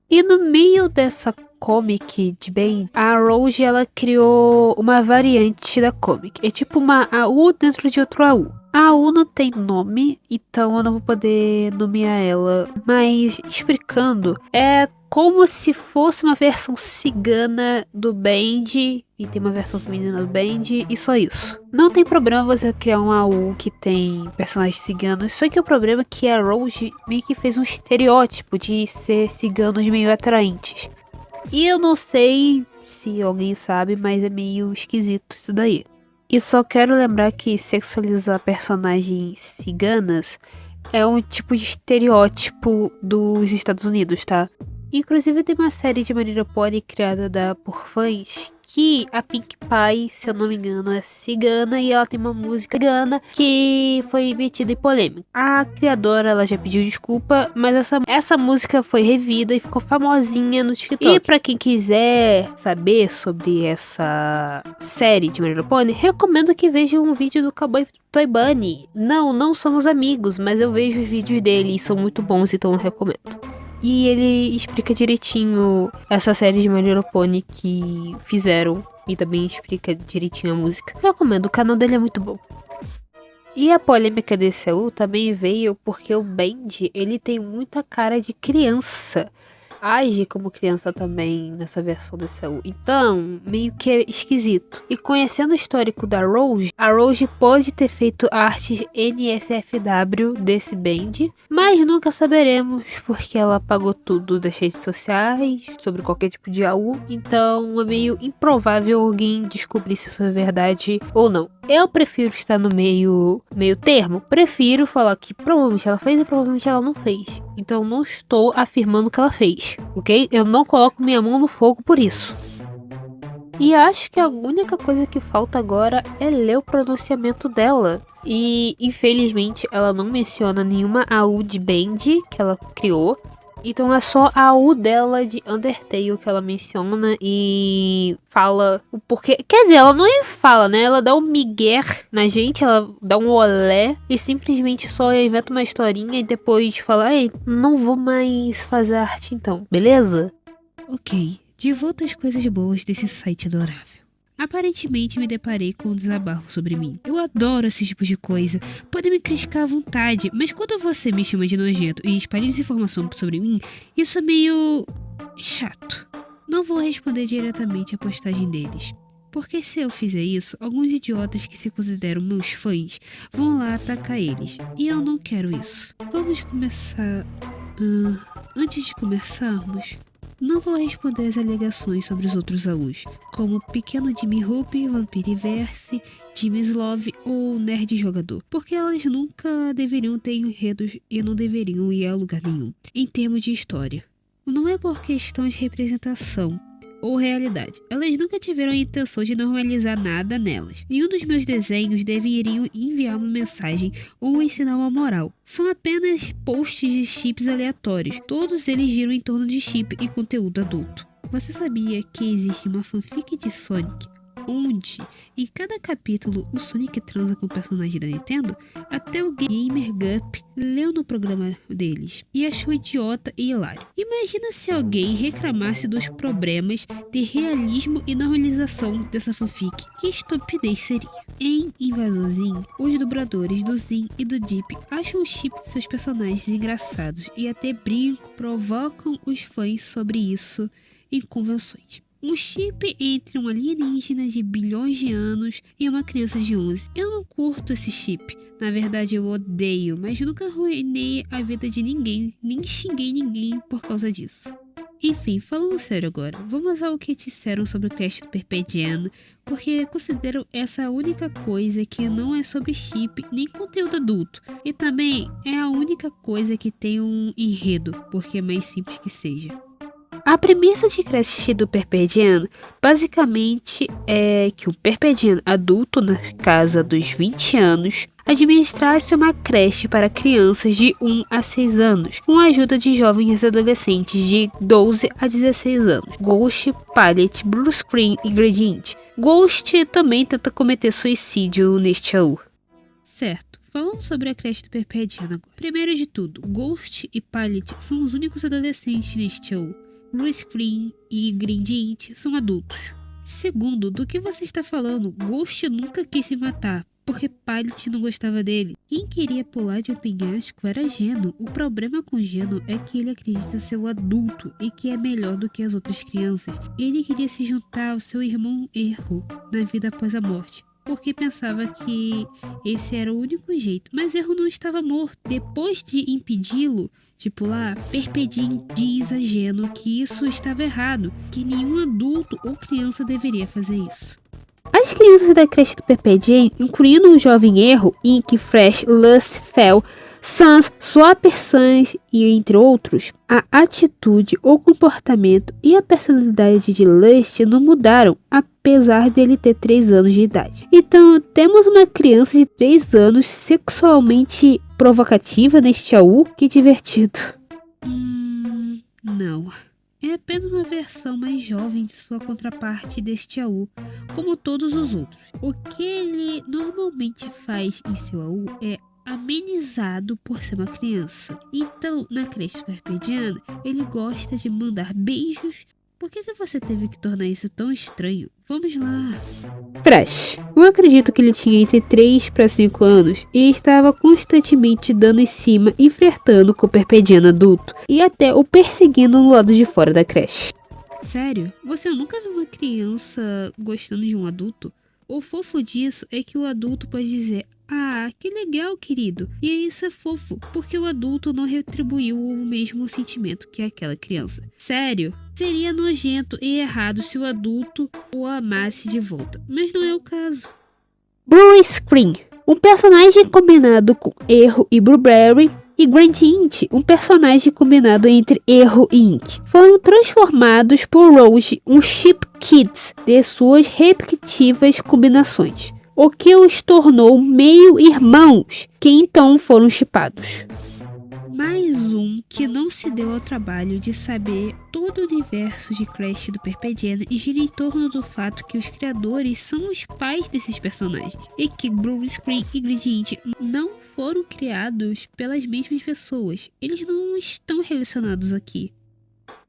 E no meio dessa comic de bem, a Rose, ela criou uma variante da comic. É tipo uma AU dentro de outro AU. A AU não tem nome, então eu não vou poder nomear ela. Mas explicando, é como se fosse uma versão cigana do Bendy, e tem uma versão feminina do Bendy, e só isso. Não tem problema você criar um AU que tem personagens ciganos, só que o problema é que a Rose meio que fez um estereótipo de ser ciganos meio atraentes. E eu não sei se alguém sabe, mas é meio esquisito isso daí. E só quero lembrar que sexualizar personagens ciganas é um tipo de estereótipo dos Estados Unidos, tá? Inclusive tem uma série de My Little Pony criada por fãs que a Pink Pie, se eu não me engano, é cigana e ela tem uma música cigana que foi metida em polêmica. A criadora, ela já pediu desculpa, mas essa música foi revida e ficou famosinha no TikTok. E pra quem quiser saber sobre essa série de My Little Pony, recomendo que veja um vídeo do Cowboy Toy Bunny. Não somos amigos, mas eu vejo os vídeos dele e são muito bons, então eu recomendo. E ele explica direitinho essa série de My Little Pony que fizeram. E também explica direitinho a música. Eu recomendo, o canal dele é muito bom. E a polêmica desse DCU também veio porque o Bendy, ele tem muita cara de criança. Age como criança também nessa versão do DCU. Então, meio que é esquisito. E conhecendo o histórico da Rose, a Rose pode ter feito artes NSFW desse Bendy, mas nunca saberemos porque ela apagou tudo das redes sociais sobre qualquer tipo de AU. Então, é meio improvável alguém descobrir se isso é verdade ou não. Eu prefiro estar no meio termo. Prefiro falar que provavelmente ela fez e provavelmente ela não fez. Então não estou afirmando que ela fez, ok? Eu não coloco minha mão no fogo por isso. E acho que a única coisa que falta agora é ler o pronunciamento dela. E infelizmente ela não menciona nenhuma AU de Bendy que ela criou. Então é só a AU dela de Undertale que ela menciona e fala o porquê. Quer dizer, ela não fala, né? Ela dá um migué na gente, ela dá um olé e simplesmente só inventa uma historinha e depois fala: ei, não vou mais fazer arte então, beleza? Ok, de volta às coisas boas desse site adorável. Aparentemente me deparei com um desabafo sobre mim. Eu adoro esse tipo de coisa. Podem me criticar à vontade, mas quando você me chama de nojento e espalha desinformação sobre mim, isso é meio chato. Não vou responder diretamente à postagem deles. Porque se eu fizer isso, alguns idiotas que se consideram meus fãs vão lá atacar eles. E eu não quero isso. Vamos começar... antes de começarmos... Não vou responder as alegações sobre os outros AUs, como Pequeno Jimmy Hope, Vampiriverse, Jimmy Slove ou Nerd Jogador, porque elas nunca deveriam ter enredos e não deveriam ir a lugar nenhum, em termos de história. Não é por questão de representação ou realidade. Elas nunca tiveram a intenção de normalizar nada nelas. Nenhum dos meus desenhos deveriam enviar uma mensagem ou ensinar uma moral. São apenas posts de chips aleatórios. Todos eles giram em torno de chip e conteúdo adulto. Você sabia que existe uma fanfic de Sonic onde, em cada capítulo, o Sonic transa com o personagem da Nintendo? Até o Gamer Gup leu no programa deles e achou idiota e hilário. Imagina se alguém reclamasse dos problemas de realismo e normalização dessa fanfic. Que estupidez seria. Em Invasorzinho, os dubladores do Zin e do Deep acham o chip de seus personagens engraçados e até provocam os fãs sobre isso em convenções. Um chip entre um alienígena de bilhões de anos e uma criança de 11. Eu não curto esse chip. Na verdade eu odeio, mas nunca arruinei a vida de ninguém, nem xinguei ninguém por causa disso. Enfim, falando sério agora, vamos ao que disseram sobre o cast do Perpedian, porque considero essa a única coisa que não é sobre chip nem conteúdo adulto. E também é a única coisa que tem um enredo, porque é mais simples que seja. A premissa de creche do Perpedian basicamente é que o Perpedian adulto, na casa dos 20 anos, administrasse uma creche para crianças de 1 a 6 anos, com a ajuda de jovens adolescentes de 12 a 16 anos. Ghost, Pallet, Blue Screen e Gradient. Ghost também tenta cometer suicídio neste AU. Certo. Falando sobre a creche do Perpedian agora. Primeiro de tudo, Ghost e Pallet são os únicos adolescentes neste AU. Blue Screen e Gradient são adultos. Segundo, do que você está falando? Ghost nunca quis se matar, porque Pallet não gostava dele. Quem queria pular de um penhasco era Geno. O problema com Geno é que ele acredita ser o adulto e que é melhor do que as outras crianças. Ele queria se juntar ao seu irmão Erro na vida após a morte, porque pensava que esse era o único jeito. Mas Erro não estava morto. Depois de impedi-lo de pular, Perpedian diz a Geno que isso estava errado, que nenhum adulto ou criança deveria fazer isso. A As crianças da creche do Pepe Jane, incluindo o jovem Erro, Ink, Fresh, Lust, Fel, Sans, Swapper Sans e entre outros, a atitude, o comportamento e a personalidade de Lust não mudaram, apesar dele ter 3 anos de idade. Então, temos uma criança de 3 anos sexualmente provocativa neste AU? Que divertido. Não. É apenas uma versão mais jovem de sua contraparte deste AU, como todos os outros. O que ele normalmente faz em seu AU é amenizado por ser uma criança. Então, na creche superpediana, ele gosta de mandar beijos. Por que você teve que tornar isso tão estranho? Vamos lá. Fresh. Eu acredito que ele tinha entre 3 para 5 anos e estava constantemente dando em cima e flertando com o perpediano adulto e até o perseguindo no lado de fora da creche. Sério? Você nunca viu uma criança gostando de um adulto? O fofo disso é que o adulto pode dizer: "Ah, que legal, querido." E isso é fofo, porque o adulto não retribuiu o mesmo sentimento que aquela criança. Sério? Seria nojento e errado se o adulto o amasse de volta, mas não é o caso. Blue Screen, um personagem combinado com Erro e Blueberry, e Grand Int, um personagem combinado entre Erro e Ink, foram transformados por Rose, um Ship Kids, de suas respectivas combinações, o que os tornou meio-irmãos, que então foram shipados. Mais um que não se deu ao trabalho de saber todo o universo de Crash do Perpediana e gira em torno do fato que os criadores são os pais desses personagens e que Blue Screen e Gradient não foram criados pelas mesmas pessoas. Eles não estão relacionados aqui.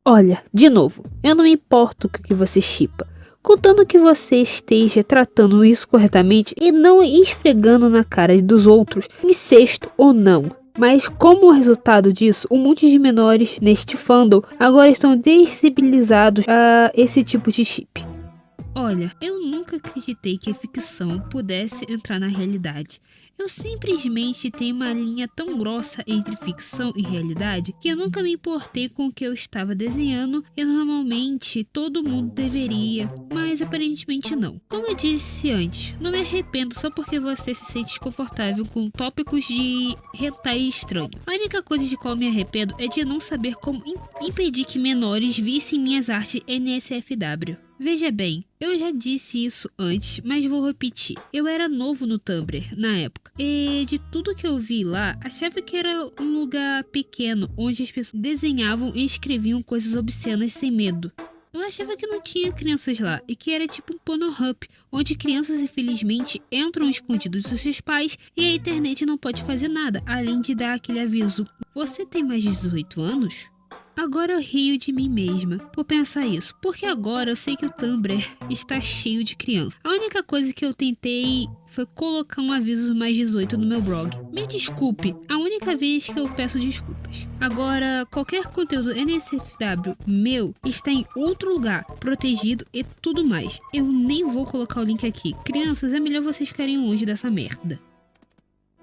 Olha, de novo, eu não me importo com o que você shippa, contanto que você esteja tratando isso corretamente e não esfregando na cara dos outros, incesto ou não. Mas como resultado disso, um monte de menores neste fandom agora estão desensibilizados a esse tipo de chip. Olha, eu nunca acreditei que a ficção pudesse entrar na realidade. Eu simplesmente tenho uma linha tão grossa entre ficção e realidade que eu nunca me importei com o que eu estava desenhando e normalmente todo mundo deveria, mas aparentemente não. Como eu disse antes, não me arrependo só porque você se sente desconfortável com tópicos de hentai estranho. A única coisa de qual me arrependo é de não saber como impedir que menores vissem minhas artes NSFW. Veja bem, eu já disse isso antes, mas vou repetir. Eu era novo no Tumblr na época, e de tudo que eu vi lá, achava que era um lugar pequeno, onde as pessoas desenhavam e escreviam coisas obscenas sem medo. Eu achava que não tinha crianças lá, e que era tipo um Pornhub, onde crianças infelizmente entram escondidos dos seus pais e a internet não pode fazer nada, além de dar aquele aviso: "Você tem mais de 18 anos?" Agora eu rio de mim mesma por pensar isso, porque agora eu sei que o Tumblr está cheio de crianças. A única coisa que eu tentei foi colocar um aviso mais 18 no meu blog. Me desculpe, a única vez que eu peço desculpas. Agora, qualquer conteúdo NSFW meu está em outro lugar, protegido e tudo mais. Eu nem vou colocar o link aqui. Crianças, é melhor vocês ficarem longe dessa merda.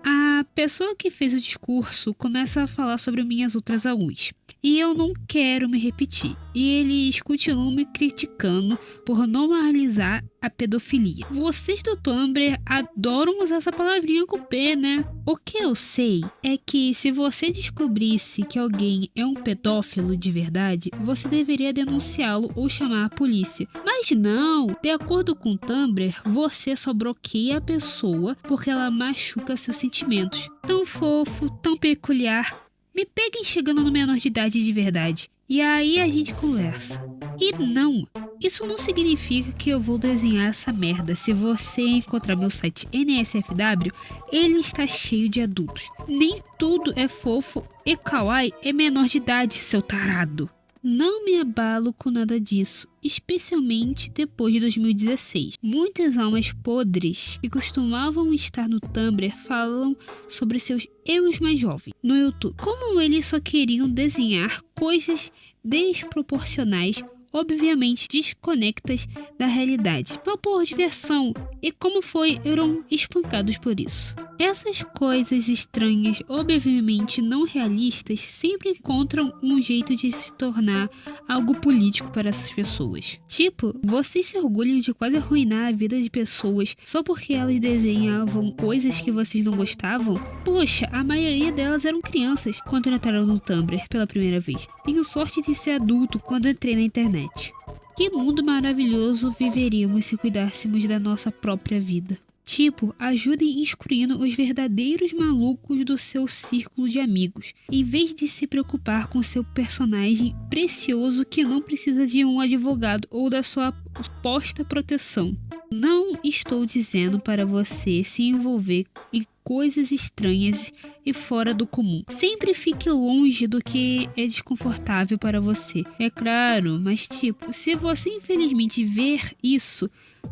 A pessoa que fez o discurso começa a falar sobre minhas outras AUs. E eu não quero me repetir. E eles continuam me criticando por normalizar a pedofilia. Vocês do Tumblr adoram usar essa palavrinha com P, né? O que eu sei é que se você descobrisse que alguém é um pedófilo de verdade, você deveria denunciá-lo ou chamar a polícia. Mas não! De acordo com o Tumblr, você só bloqueia a pessoa porque ela machuca seus sentimentos. Tão fofo, tão peculiar. Me peguem chegando no menor de idade de verdade. E aí a gente conversa. E não, isso não significa que eu vou desenhar essa merda. Se você encontrar meu site NSFW, ele está cheio de adultos. Nem tudo é fofo e kawaii é menor de idade, seu tarado. Não me abalo com nada disso, especialmente depois de 2016. Muitas almas podres que costumavam estar no Tumblr falam sobre seus erros mais jovens no YouTube. Como eles só queriam desenhar coisas desproporcionais, obviamente desconectas da realidade, só por diversão, e como eram espancados por isso. Essas coisas estranhas, obviamente não realistas, sempre encontram um jeito de se tornar algo político para essas pessoas. Tipo, vocês se orgulham de quase arruinar a vida de pessoas só porque elas desenhavam coisas que vocês não gostavam? Poxa, a maioria delas eram crianças quando entraram no Tumblr pela primeira vez. Tenho sorte de ser adulto quando entrei na internet. Que mundo maravilhoso viveríamos se cuidássemos da nossa própria vida. Tipo, ajudem excluindo os verdadeiros malucos do seu círculo de amigos, em vez de se preocupar com seu personagem precioso que não precisa de um advogado ou da sua suposta proteção. Não estou dizendo para você se envolver em coisas estranhas e fora do comum. Sempre fique longe do que é desconfortável para você. É claro, mas tipo, se você infelizmente ver isso,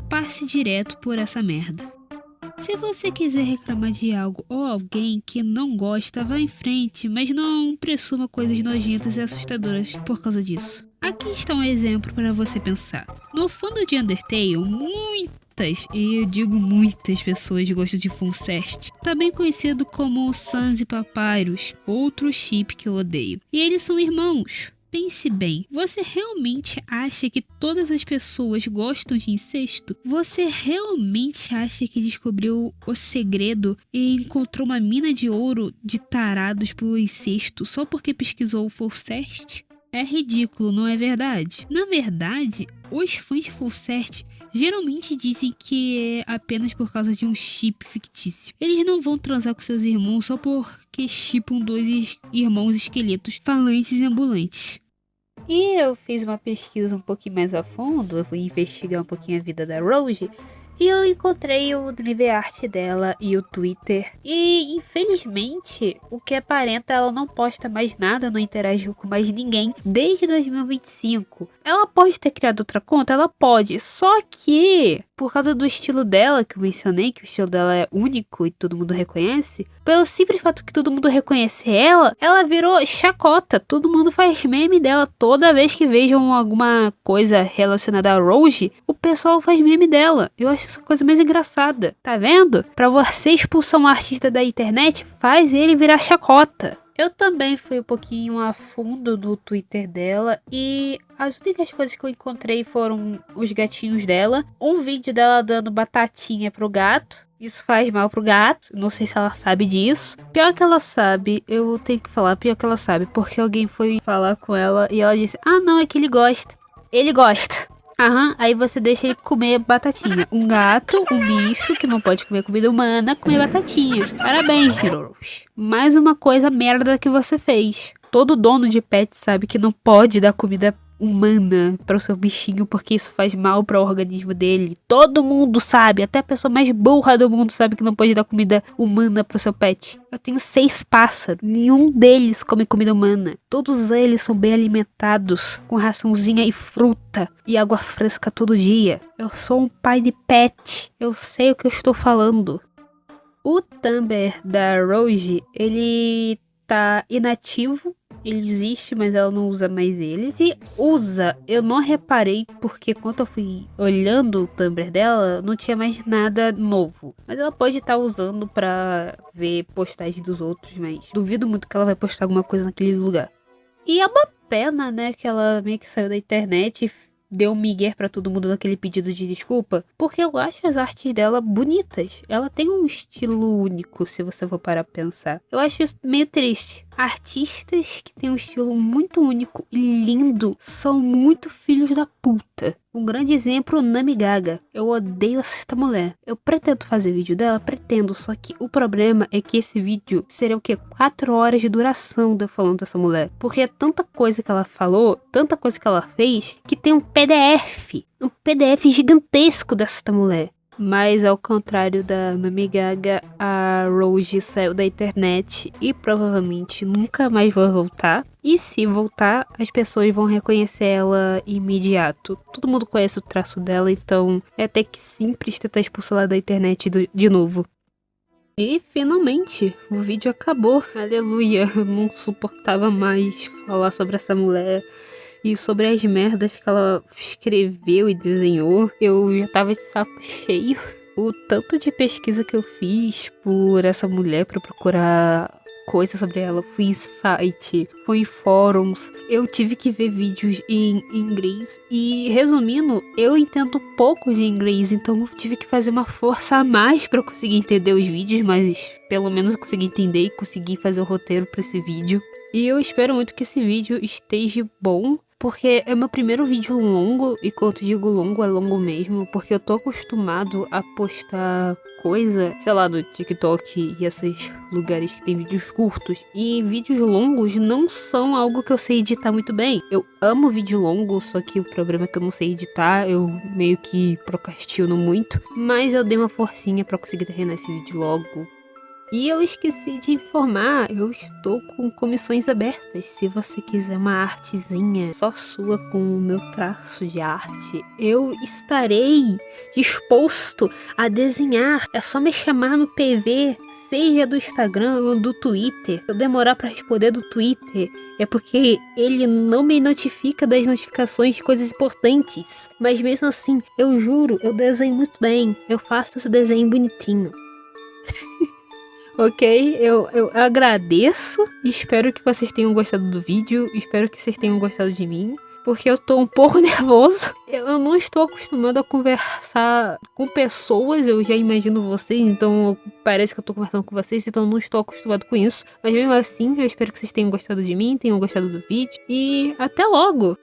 passe direto por essa merda. Se você quiser reclamar de algo ou alguém que não gosta, vá em frente, mas não presuma coisas nojentas e assustadoras por causa disso. Aqui está um exemplo para você pensar. No fundo de Undertale, e eu digo muitas pessoas gostam de Fulcest, também conhecido como Sans e Papyrus, outro chip que eu odeio. E eles são irmãos. Pense bem, você realmente acha que todas as pessoas gostam de incesto? Você realmente acha que descobriu o segredo e encontrou uma mina de ouro de tarados pelo incesto só porque pesquisou o Fulcest? É ridículo, não é verdade? Na verdade, os fãs de Fulcest geralmente dizem que é apenas por causa de um chip fictício. Eles não vão transar com seus irmãos só porque chipam dois irmãos esqueletos falantes e ambulantes. E eu fiz uma pesquisa um pouquinho mais a fundo, eu fui investigar um pouquinho a vida da Rose, e eu encontrei o DeviantArt dela e o Twitter. E infelizmente, o que aparenta, ela não posta mais nada, não interagiu com mais ninguém desde 2025. Ela pode ter criado outra conta? Ela pode, só que por causa do estilo dela, que eu mencionei, que o estilo dela é único e todo mundo reconhece, pelo simples fato que todo mundo reconhece ela, ela virou chacota. Todo mundo faz meme dela. Toda vez que vejam alguma coisa relacionada a Rose, o pessoal faz meme dela. Eu acho essa coisa mais engraçada. Tá vendo? Pra você expulsar um artista da internet, faz ele virar chacota. Eu também fui um pouquinho a fundo no Twitter dela e as únicas coisas que eu encontrei foram os gatinhos dela, um vídeo dela dando batatinha pro gato. Isso faz mal pro gato, não sei se ela sabe disso. Pior que ela sabe, eu tenho que falar pior que ela sabe, porque alguém foi falar com ela e ela disse: ah não, é que ele gosta. Ele gosta. Aham, aí você deixa ele comer batatinha. Um gato, um bicho que não pode comer comida humana, comer batatinha. Parabéns, Rose. Mais uma coisa merda que você fez. Todo dono de pet sabe que não pode dar comida humana para o seu bichinho, porque isso faz mal para o organismo dele. Todo mundo sabe, até a pessoa mais burra do mundo sabe que não pode dar comida humana para o seu pet. Eu tenho 6 pássaros, nenhum deles come comida humana. Todos eles são bem alimentados, com raçãozinha e fruta e água fresca todo dia. Eu sou um pai de pet, eu sei o que eu estou falando. O Tumblr da Rose, ele tá inativo. Ele existe, mas ela não usa mais ele. Se usa, eu não reparei, porque quando eu fui olhando o Tumblr dela, não tinha mais nada novo. Mas ela pode estar usando pra ver postagem dos outros, mas duvido muito que ela vai postar alguma coisa naquele lugar. E é uma pena, né, que ela meio que saiu da internet e deu um migué pra todo mundo naquele pedido de desculpa, porque eu acho as artes dela bonitas. Ela tem um estilo único, se você for parar pra pensar. Eu acho isso meio triste. Artistas que têm um estilo muito único e lindo são muito filhos da puta. Um grande exemplo, Nami Gaga. Eu odeio essa mulher. Eu pretendo fazer vídeo dela, pretendo, só que o problema é que esse vídeo seria o quê? 4 horas de duração de eu falando dessa mulher. Porque é tanta coisa que ela falou, tanta coisa que ela fez, que tem um PDF gigantesco dessa mulher. Mas ao contrário da Nami Gaga, a Rose saiu da internet e provavelmente nunca mais vai voltar. E se voltar, as pessoas vão reconhecer ela imediato. Todo mundo conhece o traço dela, então é até que simples tentar expulsar ela da internet de novo. E finalmente, o vídeo acabou. Aleluia, eu não suportava mais falar sobre essa mulher. E sobre as merdas que ela escreveu e desenhou, eu já tava de saco cheio. o tanto de pesquisa que eu fiz por essa mulher pra procurar coisas sobre ela. Fui em site, fui em fóruns, eu tive que ver vídeos em inglês. E resumindo, eu entendo pouco de inglês, então eu tive que fazer uma força a mais pra eu conseguir entender os vídeos, mas pelo menos eu consegui entender e consegui fazer o roteiro pra esse vídeo. E eu espero muito que esse vídeo esteja bom, porque é meu primeiro vídeo longo, e quando eu digo longo, é longo mesmo, porque eu tô acostumado a postar coisa, sei lá, no TikTok e esses lugares que tem vídeos curtos. E vídeos longos não são algo que eu sei editar muito bem. Eu amo vídeo longo, só que o problema é que eu não sei editar, eu meio que procrastino muito. Mas eu dei uma forcinha pra conseguir terminar esse vídeo logo. E eu esqueci de informar, eu estou com comissões abertas. Se você quiser uma artezinha só sua com o meu traço de arte, eu estarei disposto a desenhar. É só me chamar no PV, seja do Instagram ou do Twitter. Se eu demorar para responder do Twitter, é porque ele não me notifica das notificações de coisas importantes. Mas mesmo assim, eu juro, eu desenho muito bem. Eu faço esse desenho bonitinho. Ok, eu agradeço, espero que vocês tenham gostado do vídeo, espero que vocês tenham gostado de mim, porque eu tô um pouco nervoso. Eu não estou acostumado a conversar com pessoas, eu já imagino vocês, então parece que eu tô conversando com vocês, então eu não estou acostumado com isso. Mas mesmo assim, eu espero que vocês tenham gostado de mim, tenham gostado do vídeo, e até logo!